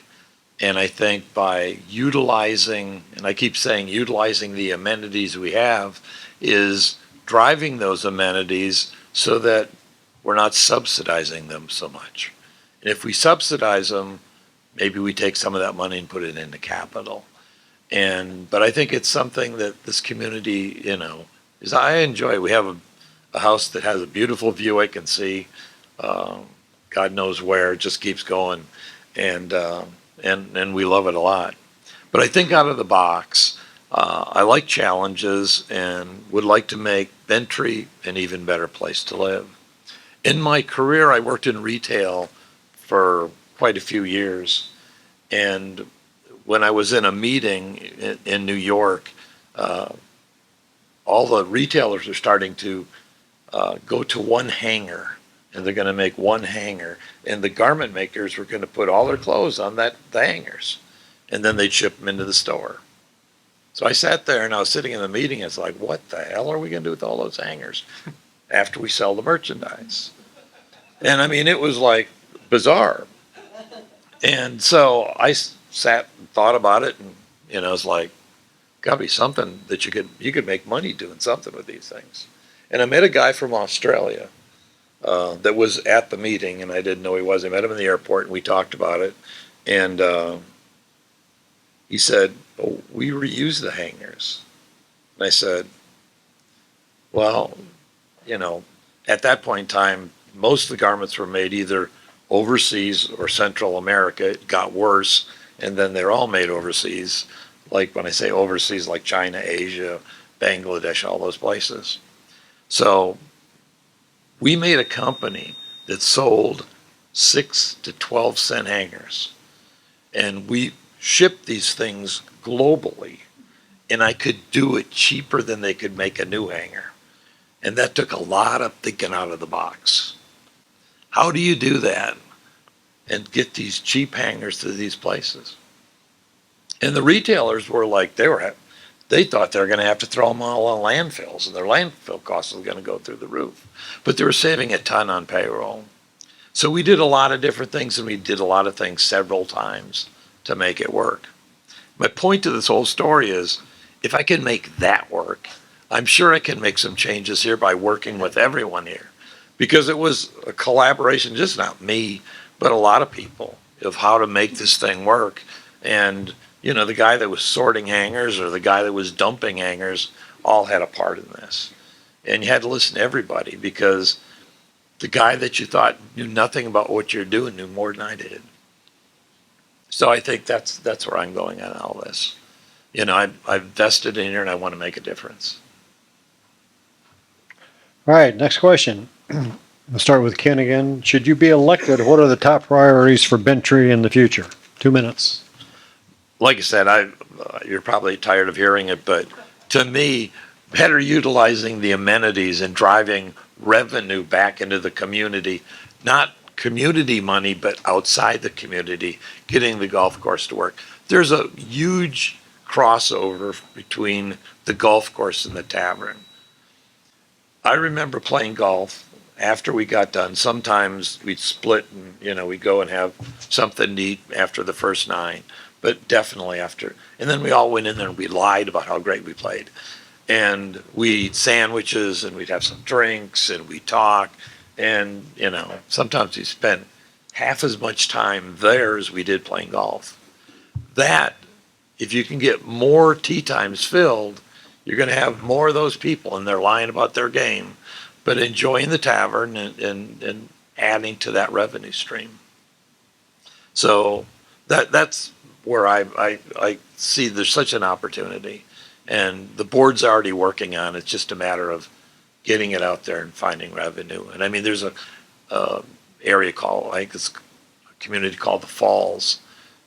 And I think by utilizing, and I keep saying utilizing the amenities we have, is driving those amenities so that we're not subsidizing them so much. And if we subsidize them, maybe we take some of that money and put it into capital. But I think it's something that this community, is I enjoy. We have a house that has a beautiful view I can see. God knows where, it just keeps going. And we love it a lot. But I think out of the box, I like challenges and would like to make Bentry an even better place to live. In my career, I worked in retail for quite a few years. And when I was in a meeting in New York, all the retailers are starting to go to one hanger, and they're going to make one hanger. And the garment makers were going to put all their clothes on the hangers, and then they'd ship them into the store. So I sat there and I was sitting in the meeting. It's like, what the hell are we going to do with all those hangers after we sell the merchandise? And I mean, it was like bizarre. And so I sat and thought about it, and it's like, got to be something that you could make money doing something with these things. And I met a guy from Australia that was at the meeting, and I didn't know he was. I met him in the airport, and we talked about it. And he said, "Oh, we reuse the hangers." And I said, well, at that point in time, most of the garments were made either overseas or Central America. It got worse, and then they're all made overseas. Like when I say overseas, like China, Asia, Bangladesh, all those places. So we made a company that sold 6 to 12 cent hangers, and we shipped these things globally, and I could do it cheaper than they could make a new hanger. And that took a lot of thinking out of the box. How do you do that and get these cheap hangers to these places? And the retailers were like, they thought they were going to have to throw them all on landfills, and their landfill costs were going to go through the roof. But they were saving a ton on payroll. So we did a lot of different things, and we did a lot of things several times to make it work. My point to this whole story is, if I can make that work, I'm sure I can make some changes here by working with everyone here. Because it was a collaboration, just not me, but a lot of people, of how to make this thing work. And the guy that was sorting hangers or the guy that was dumping hangers all had a part in this. And you had to listen to everybody, because the guy that you thought knew nothing about what you're doing knew more than I did. So I think that's where I'm going on all this. I've invested in here and I want to make a difference. All right, next question. We'll start with Ken again. Should you be elected, what are the top priorities for Bentry in the future? 2 minutes. Like I said, you're probably tired of hearing it, but to me, better utilizing the amenities and driving revenue back into the community, not community money, but outside the community, getting the golf course to work. There's a huge crossover between the golf course and the tavern. I remember playing golf after we got done. Sometimes we'd split and, we'd go and have something to eat after the first 9, but definitely after. And then we all went in there and we lied about how great we played. And we'd eat sandwiches and we'd have some drinks and we'd talk. And, sometimes we spent half as much time there as we did playing golf. that, if you can get more tee times filled, you're going to have more of those people, and they're lying about their game, but enjoying the tavern and adding to that revenue stream. So that's where I see there's such an opportunity, and the board's already working on it. It's just a matter of getting it out there and finding revenue. And I mean, there's a area called, I think it's a community called the Falls.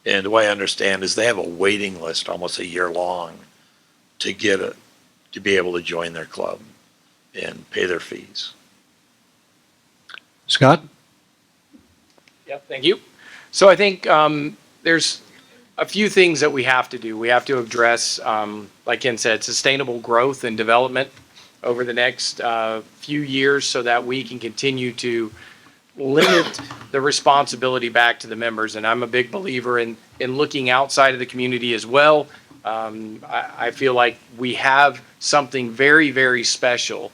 And the way I understand is they have a waiting list almost a year long to to be able to join their club and pay their fees. Scott? Yep, thank you. So I think there's a few things that we have to do. We have to address, like Ken said, sustainable growth and development over the next few years so that we can continue to limit the responsibility back to the members. And I'm a big believer in looking outside of the community as well. I feel like we have something very, very special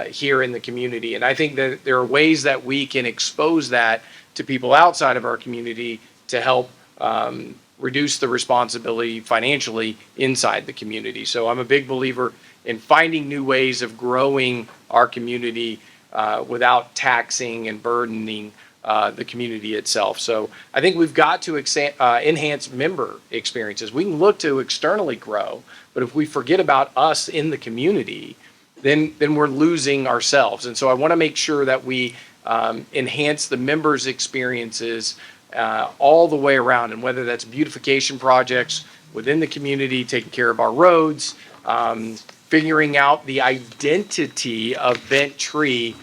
here in the community. And I think that there are ways that we can expose that to people outside of our community to help reduce the responsibility financially inside the community. So I'm a big believer in finding new ways of growing our community without taxing and burdening the community itself. So I think we've got to enhance member experiences. We can look to externally grow, but if we forget about us in the community, then we're losing ourselves. And so I want to make sure that we enhance the members' experiences all the way around, and whether that's beautification projects within the community, taking care of our roads, figuring out the identity of Bent Tree,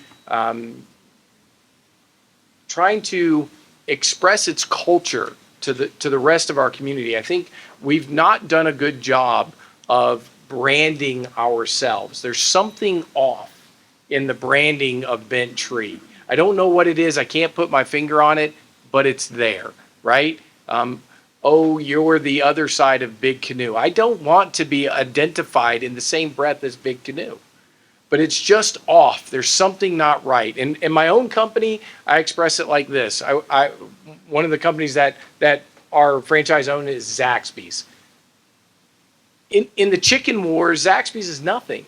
trying to express its culture to the rest of our community. I think we've not done a good job of branding ourselves. There's something off in the branding of Bent Tree. I don't know what it is. I can't put my finger on it, but it's there, right? Oh, you're the other side of Big Canoe. I don't want to be identified in the same breath as Big Canoe, but it's just off. There's something not right. And in my own company, I express it like this. One of the companies that our franchise owned is Zaxby's. In the chicken wars, Zaxby's is nothing.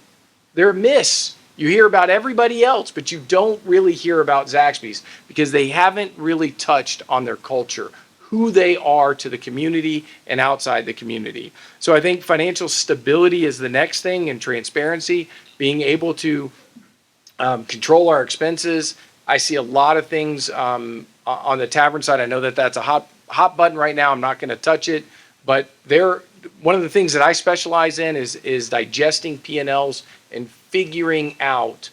They're a miss. You hear about everybody else, but you don't really hear about Zaxby's because they haven't really touched on their culture, who they are to the community and outside the community. So I think financial stability is the next thing, and transparency, being able to control our expenses. I see a lot of things on the tavern side. I know that that's a hot button right now. I'm not going to touch it, but one of the things that I specialize in is digesting P&Ls and figuring out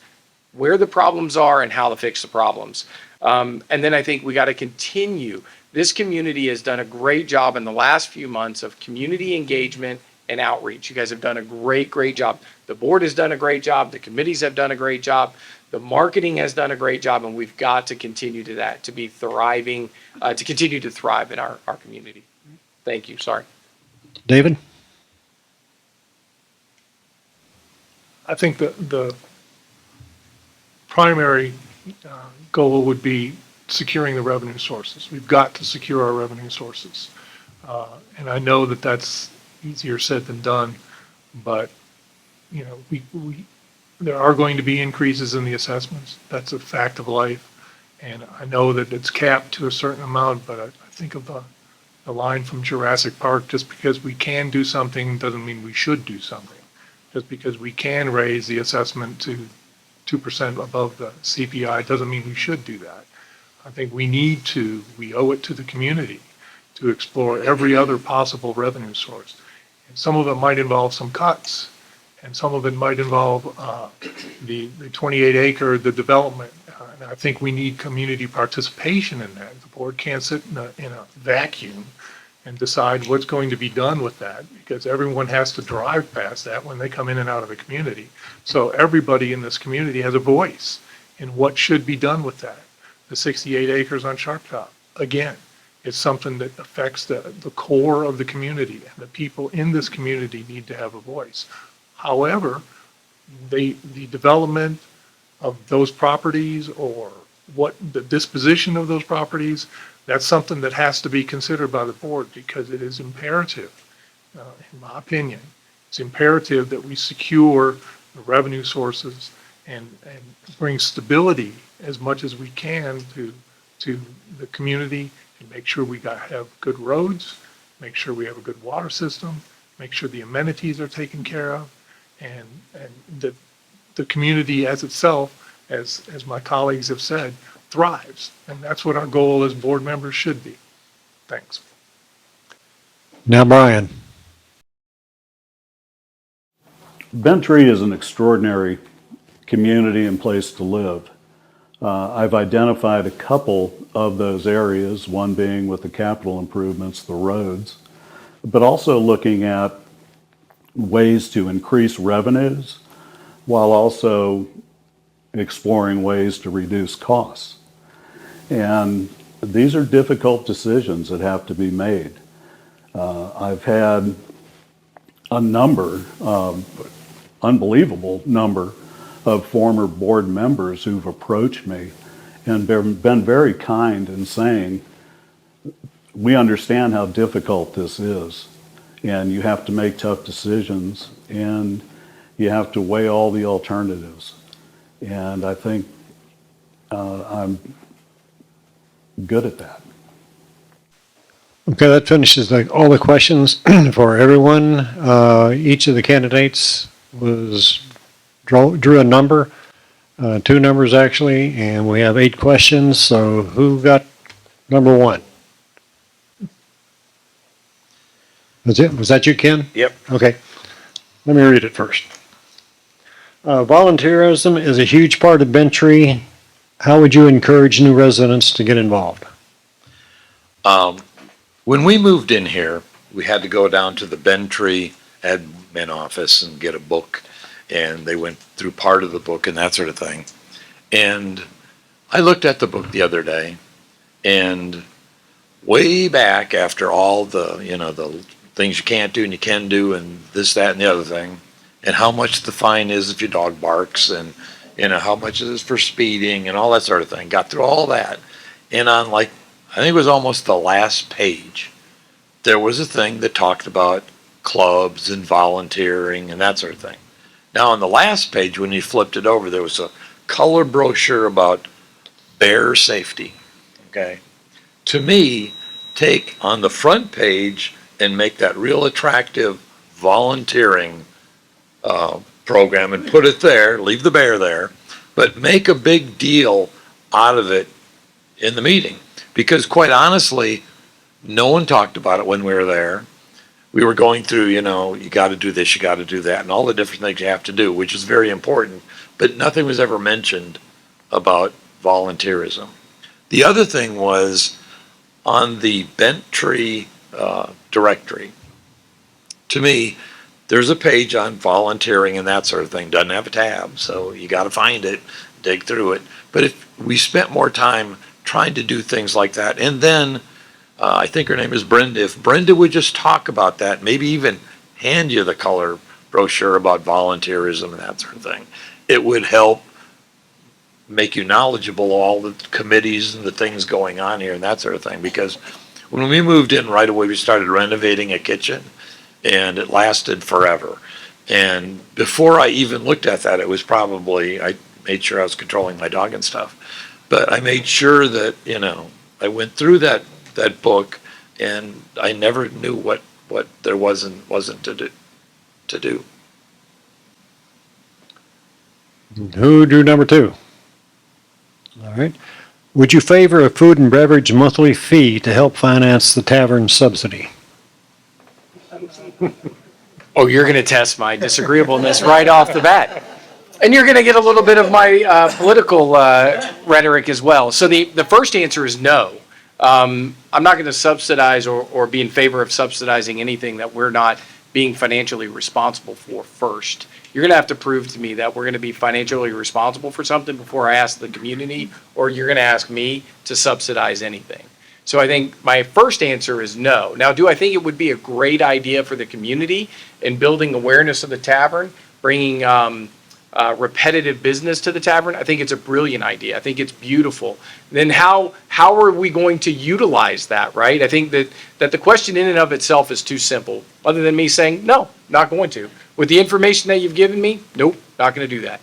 where the problems are and how to fix the problems. And then I think we got to continue. This community has done a great job in the last few months of community engagement and outreach. You guys have done a great job. The board has done a great job. The committees have done a great job. The marketing has done a great job, and we've got to continue to that, to be thriving, to continue to thrive in our community. Thank you. Sorry. David? I think the primary goal would be securing the revenue sources. We've got to secure our revenue sources. And I know that that's easier said than done, but you know, there are going to be increases in the assessments. That's a fact of life. And I know that it's capped to a certain amount, but I think of the line from Jurassic Park, just because we can do something doesn't mean we should do something. Just because we can raise the assessment to 2% above the CPI doesn't mean we should do that. I think we owe it to the community to explore every other possible revenue source. And some of it might involve some cuts, and some of it might involve the 28-acre, the development. And I think we need community participation in that. The board can't sit in a vacuum and decide what's going to be done with that, because everyone has to drive past that when they come in and out of the community. So everybody in this community has a voice in what should be done with that. The 68 acres on Sharp Top, again, it's something that affects the core of the community, and the people in this community need to have a voice. However, the development of those properties, or what the disposition of those properties, That's something that has to be considered by the board because it is imperative, in my opinion. It's imperative that we secure the revenue sources and bring stability as much as we can to the community and make sure we have good roads, make sure we have a good water system, make sure the amenities are taken care of, and that the community as itself, as my colleagues have said, thrives. And that's what our goal as board members should be. Thanks. Now, Brian. Bentry is an extraordinary community and place to live. I've identified a couple of those areas, one being with the capital improvements, the roads, but also looking at ways to increase revenues while also exploring ways to reduce costs. And these are difficult decisions that have to be made. I've had a unbelievable number of former board members who've approached me and been very kind in saying, we understand how difficult this is, and you have to make tough decisions, and you have to weigh all the alternatives. And I think I'm good at that. Okay, that finishes all the questions for everyone. Each of the candidates drew a number, 2 numbers actually, and we have 8 questions. So who got number 1? Was that you, Ken? Yep. Okay. Let me read it first. Volunteerism is a huge part of Bentry. How would you encourage new residents to get involved? When we moved in here, we had to go down to the Bentry admin office and get a book, and they went through part of the book and that sort of thing. And I looked at the book the other day, and way back after all the, the things you can't do and you can do and this, that, and the other thing, and how much the fine is if your dog barks, and, how much it is for speeding and all that sort of thing. Got through all that. And on I think it was almost the last page, there was a thing that talked about clubs and volunteering and that sort of thing. Now on the last page, when you flipped it over, there was a color brochure about bear safety. Okay. To me, take on the front page and make that real attractive volunteering program and put it there, leave the bear there, but make a big deal out of it in the meeting. Because quite honestly, no one talked about it when we were there. We were going through, you got to do this, you got to do that, and all the different things you have to do, which is very important, but nothing was ever mentioned about volunteerism. The other thing was on the Bentry directory. To me, there's a page on volunteering and that sort of thing. Doesn't have a tab, so you got to find it, dig through it. But if we spent more time trying to do things like that, and then I think her name is Brenda. If Brenda would just talk about that, maybe even hand you the color brochure about volunteerism and that sort of thing, it would help make you knowledgeable of all the committees and the things going on here and that sort of thing. Because when we moved in right away, we started renovating a kitchen, and it lasted forever. And before I even looked at that, it was probably, I made sure I was controlling my dog and stuff. But I made sure that, I went through that book, and I never knew what there wasn't to do. Who drew number 2? All right. Would you favor a food and beverage monthly fee to help finance the tavern subsidy? Oh, you're going to test my disagreeableness right off the bat. And you're going to get a little bit of my political rhetoric as well. So the first answer is no. I'm not going to subsidize or be in favor of subsidizing anything that we're not being financially responsible for first. You're going to have to prove to me that we're going to be financially responsible for something before I ask the community, or you're going to ask me to subsidize anything. So I think my first answer is no. Now, do I think it would be a great idea for the community in building awareness of the tavern, bringing repetitive business to the tavern, I think it's a brilliant idea. I think it's beautiful. Then how are we going to utilize that, right? I think that the question in and of itself is too simple, other than me saying, no, not going to. With the information that you've given me, nope, not going to do that.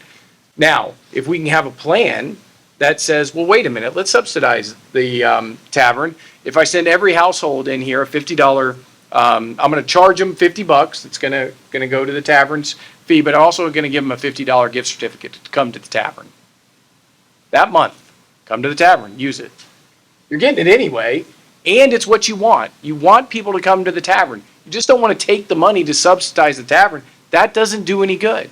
Now, if we can have a plan that says, well, wait a minute, let's subsidize the tavern. If I send every household in here a $50, I'm going to charge them $50. It's going to go to the tavern's fee, but I'm also going to give them a $50 gift certificate to come to the tavern. That month, come to the tavern, use it. You're getting it anyway, and it's what you want. You want people to come to the tavern. You just don't want to take the money to subsidize the tavern. That doesn't do any good,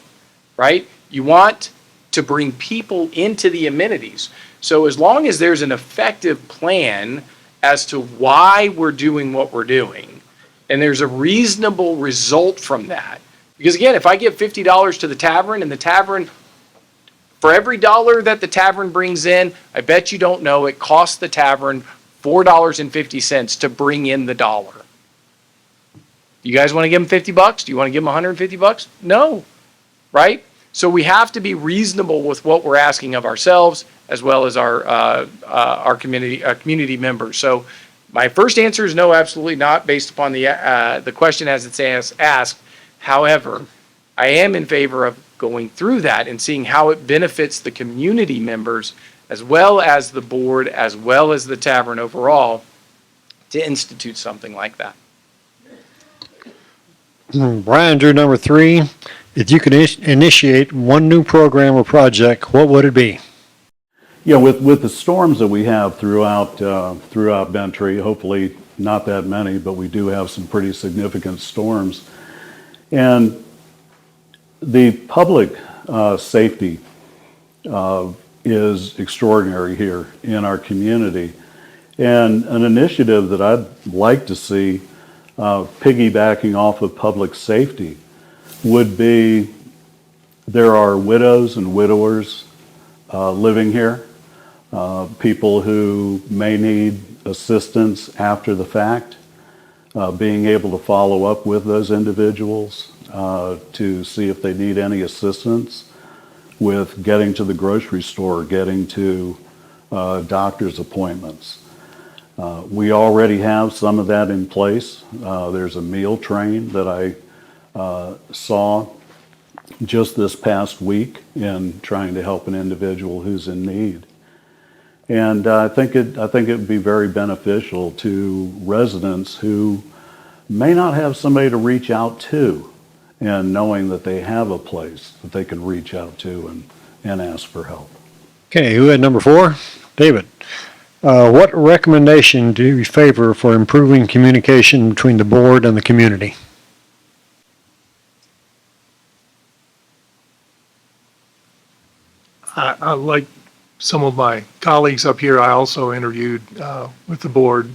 right? You want to bring people into the amenities. So as long as there's an effective plan as to why we're doing what we're doing, and there's a reasonable result from that, because again, if I give $50 to the tavern and the tavern, for every dollar that the tavern brings in, I bet you don't know it costs the tavern $4.50 to bring in the dollar. You guys want to give them $50? Do you want to give them $150? No, right? So we have to be reasonable with what we're asking of ourselves as well as our community members. So my first answer is no, absolutely not, based upon the question as it's asked. However, I am in favor of going through that and seeing how it benefits the community members as well as the board, as well as the tavern overall, to institute something like that. Brian drew number 3. If you could initiate one new program or project, what would it be? Yeah, with the storms that we have throughout Bentry, hopefully not that many, but we do have some pretty significant storms. And the public safety is extraordinary here in our community. And an initiative that I'd like to see piggybacking off of public safety would be, there are widows and widowers living here, people who may need assistance after the fact, being able to follow up with those individuals to see if they need any assistance with getting to the grocery store, getting to doctor's appointments. We already have some of that in place. There's a meal train that I saw just this past week in trying to help an individual who's in need. And I think it would be very beneficial to residents who may not have somebody to reach out to, and knowing that they have a place that they can reach out to and ask for help. Okay, who had number 4? David. What recommendation do you favor for improving communication between the board and the community? I like some of my colleagues up here, I also interviewed with the board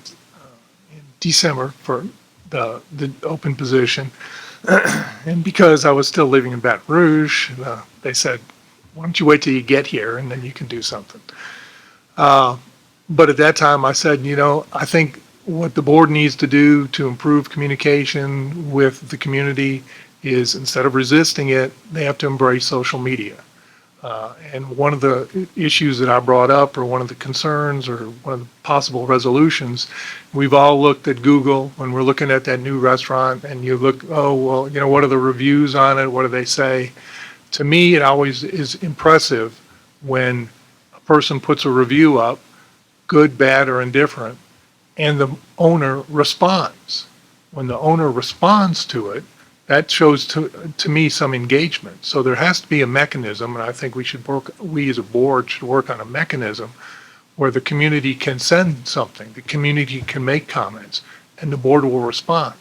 in December for the open position. And because I was still living in Baton Rouge, they said, why don't you wait till you get here and then you can do something. But at that time I said, I think what the board needs to do to improve communication with the community is, instead of resisting it, they have to embrace social media. And one of the issues that I brought up, or one of the concerns, or one of the possible resolutions, we've all looked at Google when we're looking at that new restaurant, and you look, oh, well, what are the reviews on it? What do they say? To me, it always is impressive when a person puts a review up, good, bad, or indifferent, and the owner responds. When the owner responds to it, that shows to me some engagement. So there has to be a mechanism, and I think we as a board should work on a mechanism where the community can send something, the community can make comments, and the board will respond.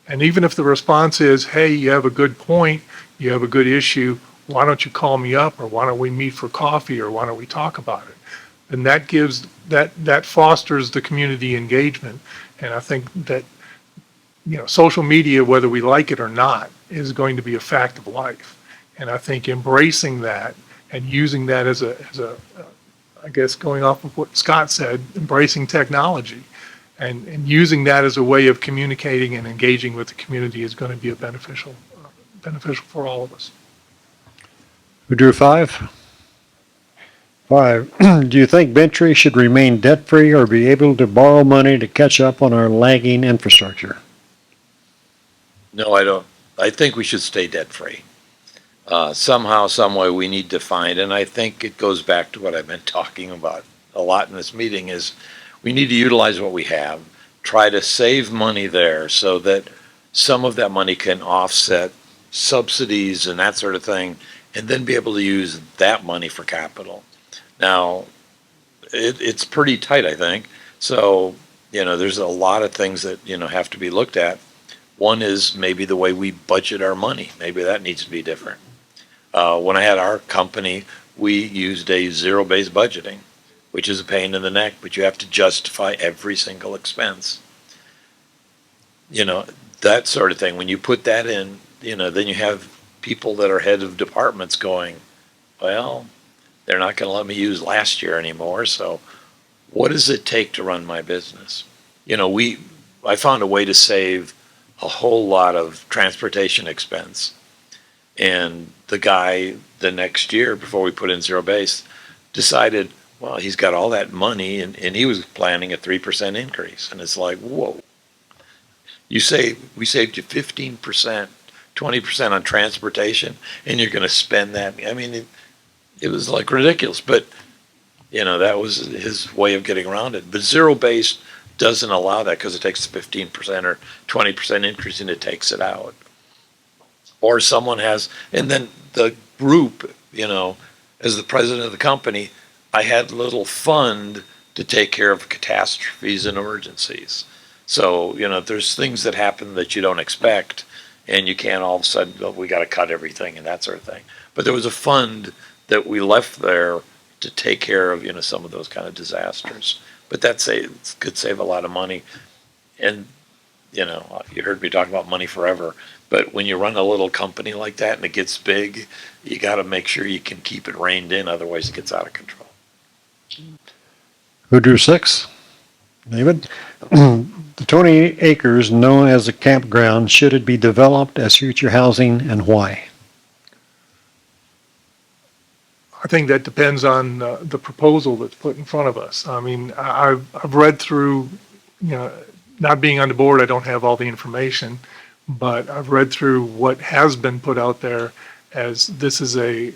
And even if the response is, hey, you have a good point, you have a good issue, why don't you call me up, or why don't we meet for coffee, or why don't we talk about it? And that fosters the community engagement. And I think that social media, whether we like it or not, is going to be a fact of life. And I think embracing that and using that as a I guess going off of what Scott said, embracing technology and using that as a way of communicating and engaging with the community is going to be beneficial for all of us. Who drew five? Five. Do you think Bentry should remain debt-free or be able to borrow money to catch up on our lagging infrastructure? No, I don't. I think we should stay debt-free. Somehow, some way, we need to find, and I think it goes back to what I've been talking about a lot in this meeting, is we need to utilize what we have, try to save money there so that some of that money can offset subsidies and that sort of thing, and then be able to use that money for capital. Now, it's pretty tight, I think. So, there's a lot of things that, have to be looked at. One is maybe the way we budget our money. Maybe that needs to be different. When I had our company, we used a zero-based budgeting, which is a pain in the neck, but you have to justify every single expense. That sort of thing. When you put that in, then you have people that are head of departments going, well, they're not going to let me use last year anymore. So what does it take to run my business? I found a way to save a whole lot of transportation expense. And the guy the next year, before we put in zero base, decided, well, he's got all that money and he was planning a 3% increase. And it's like, whoa. We saved you 15%, 20% on transportation, and you're going to spend that. I mean, it was like ridiculous, but that was his way of getting around it. But zero base doesn't allow that because it takes 15% or 20% increase and it takes it out. Or someone has, and then the group, as the president of the company, I had a little fund to take care of catastrophes and emergencies. So, there's things that happen that you don't expect, and you can't all of a sudden, oh, we got to cut everything and that sort of thing. But there was a fund that we left there to take care of, some of those kind of disasters. But could save a lot of money. And, you heard me talk about money forever. But when you run a little company like that and it gets big, you got to make sure you can keep it reined in. Otherwise, it gets out of control. Who drew six? David? The 20 acres known as a campground, should it be developed as future housing and why? I think that depends on the proposal that's put in front of us. I mean, I've read through, not being on the board, I don't have all the information, but I've read through what has been put out there as this is the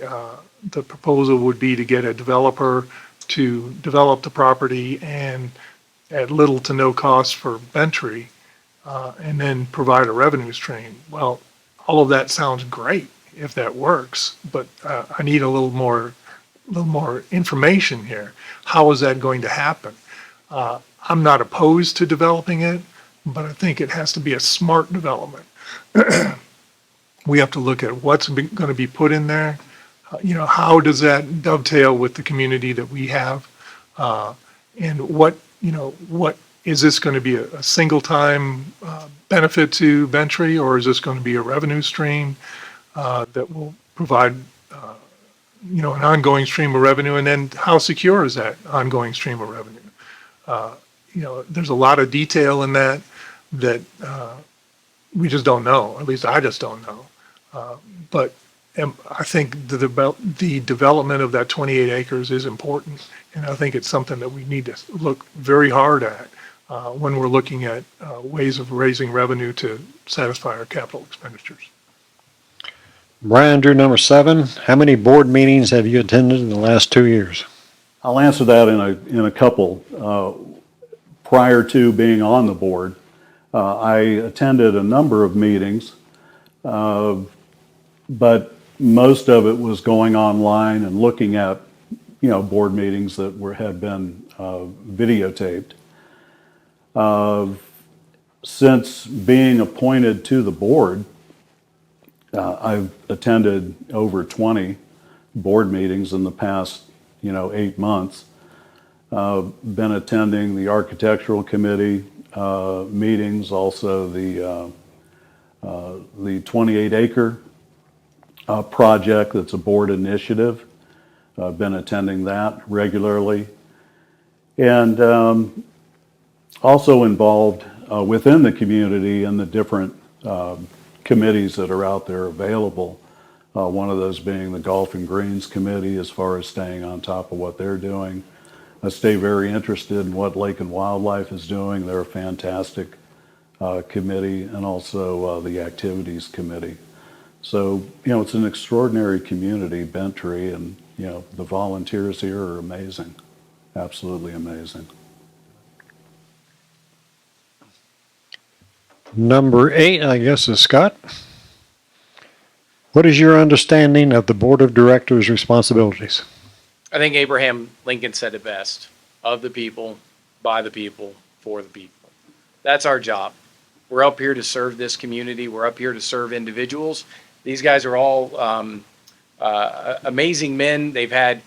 proposal would be to get a developer to develop the property and at little to no cost for Bentry, and then provide a revenue stream. Well, all of that sounds great if that works, but I need a little more information here. How is that going to happen? I'm not opposed to developing it, but I think it has to be a smart development. We have to look at what's going to be put in there. How does that dovetail with the community that we have? And what is this going to be a single time benefit to Bentry, or is this going to be a revenue stream that will provide an ongoing stream of revenue? And then how secure is that ongoing stream of revenue? There's a lot of detail in that we just don't know. At least I just don't know. But I think the development of that 28 acres is important, and I think it's something that we need to look very hard at when we're looking at ways of raising revenue to satisfy our capital expenditures. Brian drew number 7. How many board meetings have you attended in the last 2 years? I'll answer that in a couple. Prior to being on the board, I attended a number of meetings, but most of it was going online and looking at, board meetings that had been videotaped. Since being appointed to the board, I've attended over 20 board meetings in the past, 8 months. Been attending the architectural committee meetings, also the 28 acre project that's a board initiative. I've been attending that regularly. And also involved within the community in the different committees that are out there available one of those being the Golf and Greens Committee, as far as staying on top of what they're doing. I stay very interested in what Lake and Wildlife is doing. They're a fantastic committee, and also the Activities Committee. So, it's an extraordinary community, Bentry, and, the volunteers here are amazing, absolutely amazing. Number 8, I guess, is Scott. What is your understanding of the Board of Directors' responsibilities? I think Abraham Lincoln said it best: of the people, by the people, for the people. That's our job. We're up here to serve this community. We're up here to serve individuals. These guys are all amazing men. They've had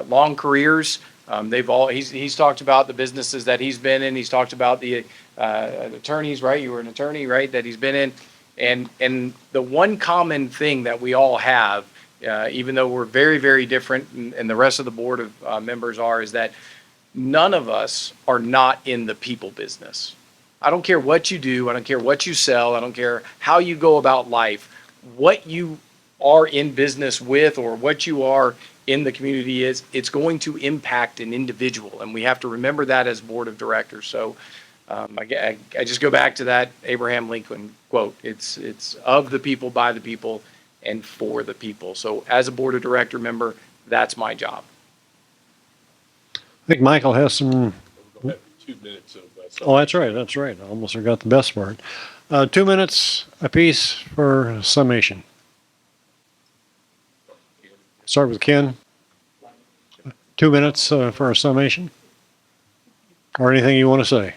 long careers. He's talked about the businesses that he's been in. He's talked about the attorneys, right? You were an attorney, right? That he's been in. And the one common thing that we all have, even though we're very, very different, and the rest of the board of members are, is that none of us are not in the people business. I don't care what you do. I don't care what you sell. I don't care how you go about life. What you are in business with, or what you are in the community, it's going to impact an individual. And we have to remember that as board of directors. So I just go back to that Abraham Lincoln quote. It's of the people, by the people, and for the people. So as a board of director member, that's my job. I think Michael has some. We'll have 2 minutes of Oh, that's right. That's right. I almost forgot the best part. 2 minutes apiece for summation. Start with Ken. 2 minutes for a summation. Or anything you want to say.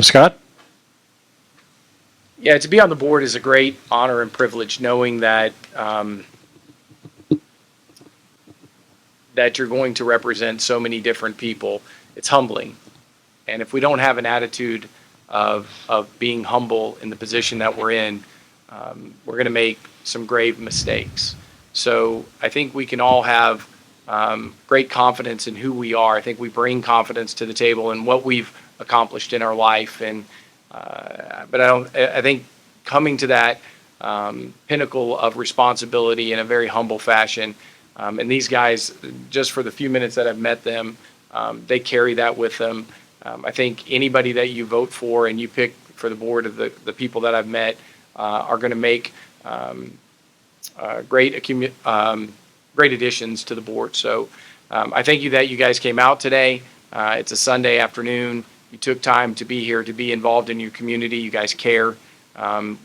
Scott? Yeah, to be on the board is a great honor and privilege, knowing that that you're going to represent so many different people. It's humbling. And if we don't have an attitude of being humble in the position that we're in, we're going to make some grave mistakes. So I think we can all have great confidence in who we are. I think we bring confidence to the table in what we've accomplished in our life. And but I think coming to that pinnacle of responsibility in a very humble fashion, and these guys, just for the few minutes that I've met them, they carry that with them. I think anybody that you vote for and you pick for the board of the people that I've met are going to make great additions to the board. So I thank you that you guys came out today. It's a Sunday afternoon. You took time to be here, to be involved in your community. You guys care.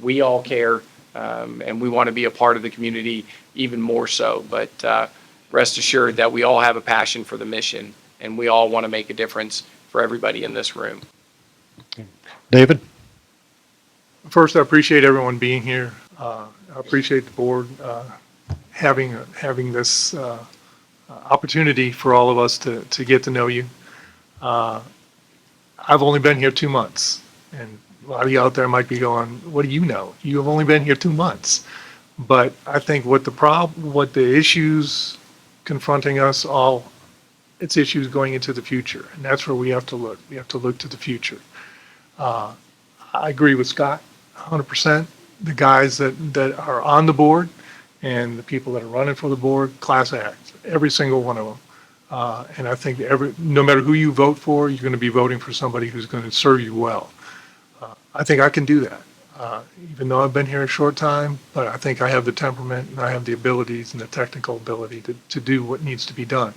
We all care, and we want to be a part of the community even more so. But rest assured that we all have a passion for the mission, and we all want to make a difference for everybody in this room. David? First, I appreciate everyone being here. I appreciate the board having this opportunity for all of us to get to know you. I've only been here 2 months, and a lot of you out there might be going, what do you know? You have only been here 2 months. But I think what the issues confronting us all, it's issues going into the future, and that's where we have to look. We have to look to the future. I agree with Scott 100%. The guys that are on the board and the people that are running for the board, class act, every single one of them. And I think no matter who you vote for, you're going to be voting for somebody who's going to serve you well. I think I can do that, even though I've been here a short time, but I think I have the temperament and I have the abilities and the technical ability to do what needs to be done.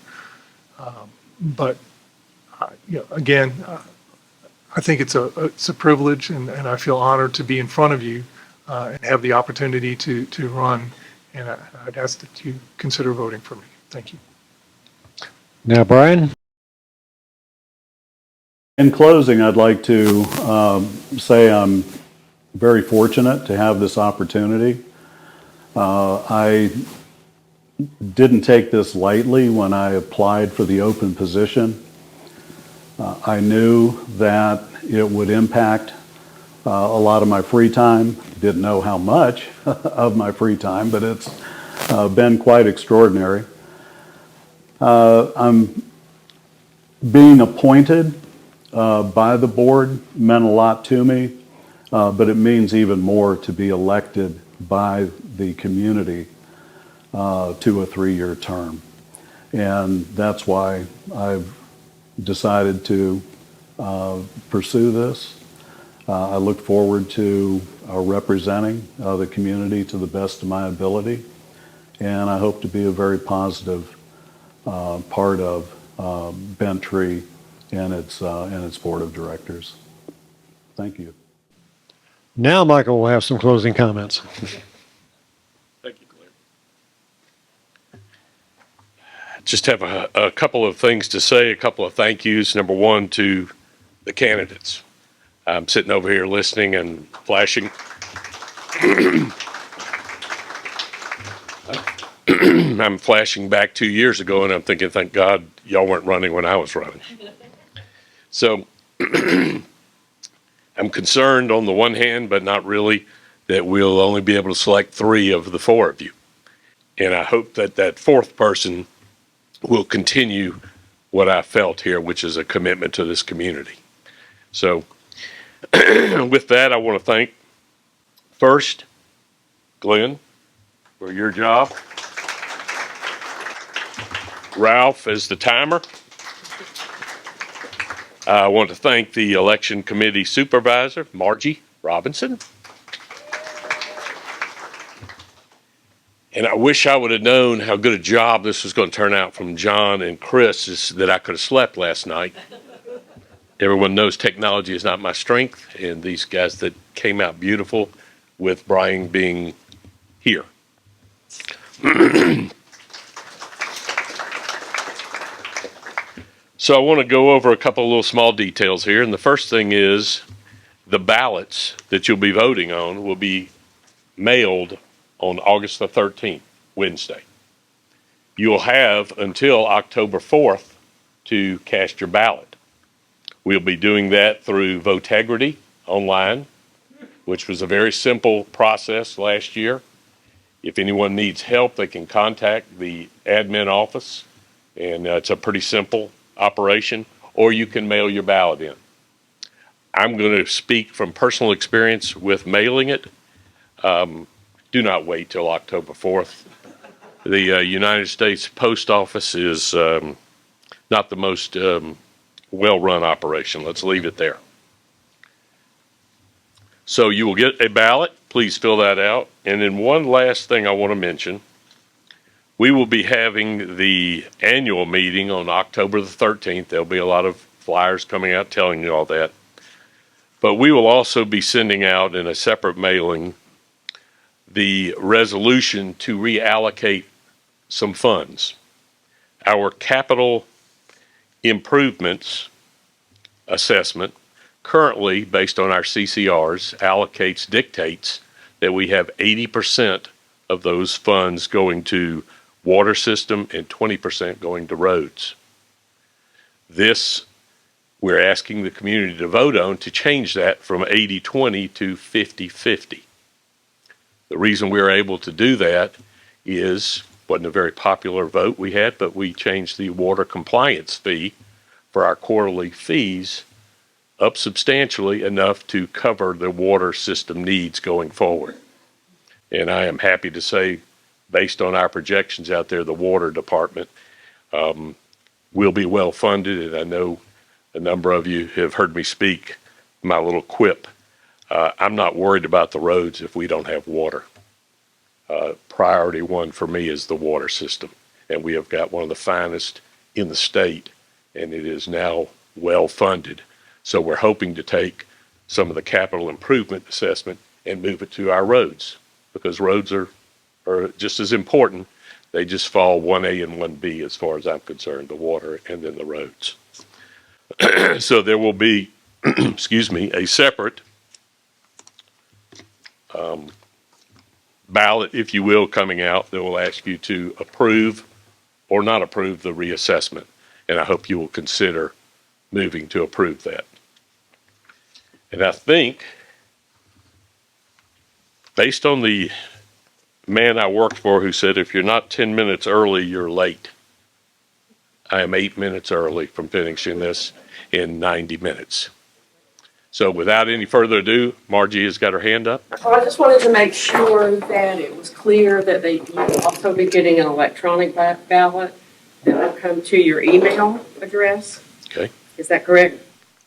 Again, I think it's a privilege, and I feel honored to be in front of you and have the opportunity to run. And I'd ask that you consider voting for me. Thank you. Now, Brian? In closing, I'd like to say I'm very fortunate to have this opportunity. I didn't take this lightly when I applied for the open position. I knew that it would impact a lot of my free time. Didn't know how much of my free time, but it's been quite extraordinary. I'm Being appointed by the board meant a lot to me, but it means even more to be elected by the community to a 3-year term. And that's why I've decided to pursue this. I look forward to representing the community to the best of my ability, and I hope to be a very positive part of Bent Tree and its board of directors. Thank you. Now Michael will have some closing comments. Thank you, Glenn. Just have a couple of things to say, a couple of thank yous. Number one, to the candidates. I'm sitting over here listening and flashing. I'm flashing back 2 years ago, and I'm thinking, thank God y'all weren't running when I was running. So I'm concerned on the one hand, but not really, that we'll only be able to select 3 of the 4 of you. And I hope that that 4th person will continue what I felt here, which is a commitment to this community. So with that, I want to thank first Glenn for your job, Ralph as the timer. I want to thank the election committee supervisor, Margie Robinson. And I wish I would have known how good a job this was going to turn out from John and Chris, that I could have slept last night. Everyone knows technology is not my strength, and these guys that came out beautiful with Brian being here. So I want to go over a couple of little small details here. And the first thing is the ballots that you'll be voting on will be mailed on August the 13th, Wednesday. You'll have until October 4th to cast your ballot. We'll be doing that through Votegrity online, which was a very simple process last year. If anyone needs help, they can contact the admin office, and it's a pretty simple operation, or you can mail your ballot in. I'm going to speak from personal experience with mailing it. Do not wait till October 4th. The United States Post Office is not the most well-run operation. Let's leave it there. So you will get a ballot. Please fill that out. And then one last thing I want to mention. We will be having the annual meeting on October the 13th. There'll be a lot of flyers coming out telling you all that. But we will also be sending out in a separate mailing the resolution to reallocate some funds. Our capital improvements assessment currently, based on our CCRs, dictates that we have 80% of those funds going to water system and 20% going to roads. This, we're asking the community to vote on to change that from 80-20 to 50-50. The reason we're able to do that is, wasn't a very popular vote we had, but we changed the water compliance fee for our quarterly fees up substantially enough to cover the water system needs going forward. And I am happy to say, based on our projections out there, the water department will be well funded. And I know a number of you have heard me speak my little quip. I'm not worried about the roads if we don't have water. Priority one for me is the water system. And we have got one of the finest in the state, and it is now well funded. So we're hoping to take some of the capital improvement assessment and move it to our roads, because roads are just as important. They just fall 1A and 1B as far as I'm concerned, the water and then the roads. So there will be, excuse me, a separate ballot, if you will, coming out that will ask you to approve or not approve the reassessment. And I hope you will consider moving to approve that. And I think, based on the man I worked for who said, if you're not 10 minutes early, you're late, I am 8 minutes early from finishing this in 90 minutes. So without any further ado, Margie has got her hand up. Well, I just wanted to make sure that it was clear that you will also be getting an electronic ballot that will come to your email address. Okay. Is that correct?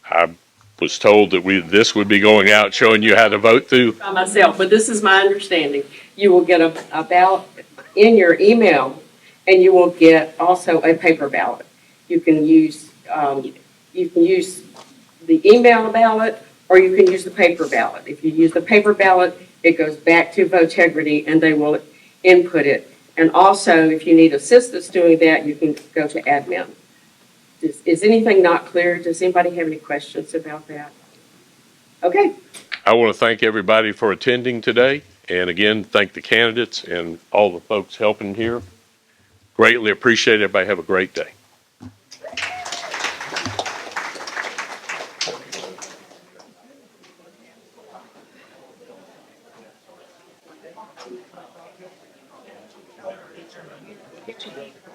I was told that this would be going out showing you how to vote through. By myself, but this is my understanding. You will get a ballot in your email, and you will get also a paper ballot. You can use the email ballot, or you can use the paper ballot. If you use the paper ballot, it goes back to Votegrity, and they will input it. And also, if you need assistance doing that, you can go to admin. Is anything not clear? Does anybody have any questions about that? Okay. I want to thank everybody for attending today. And again, thank the candidates and all the folks helping here. Greatly appreciate it. Everybody have a great day. Thank you.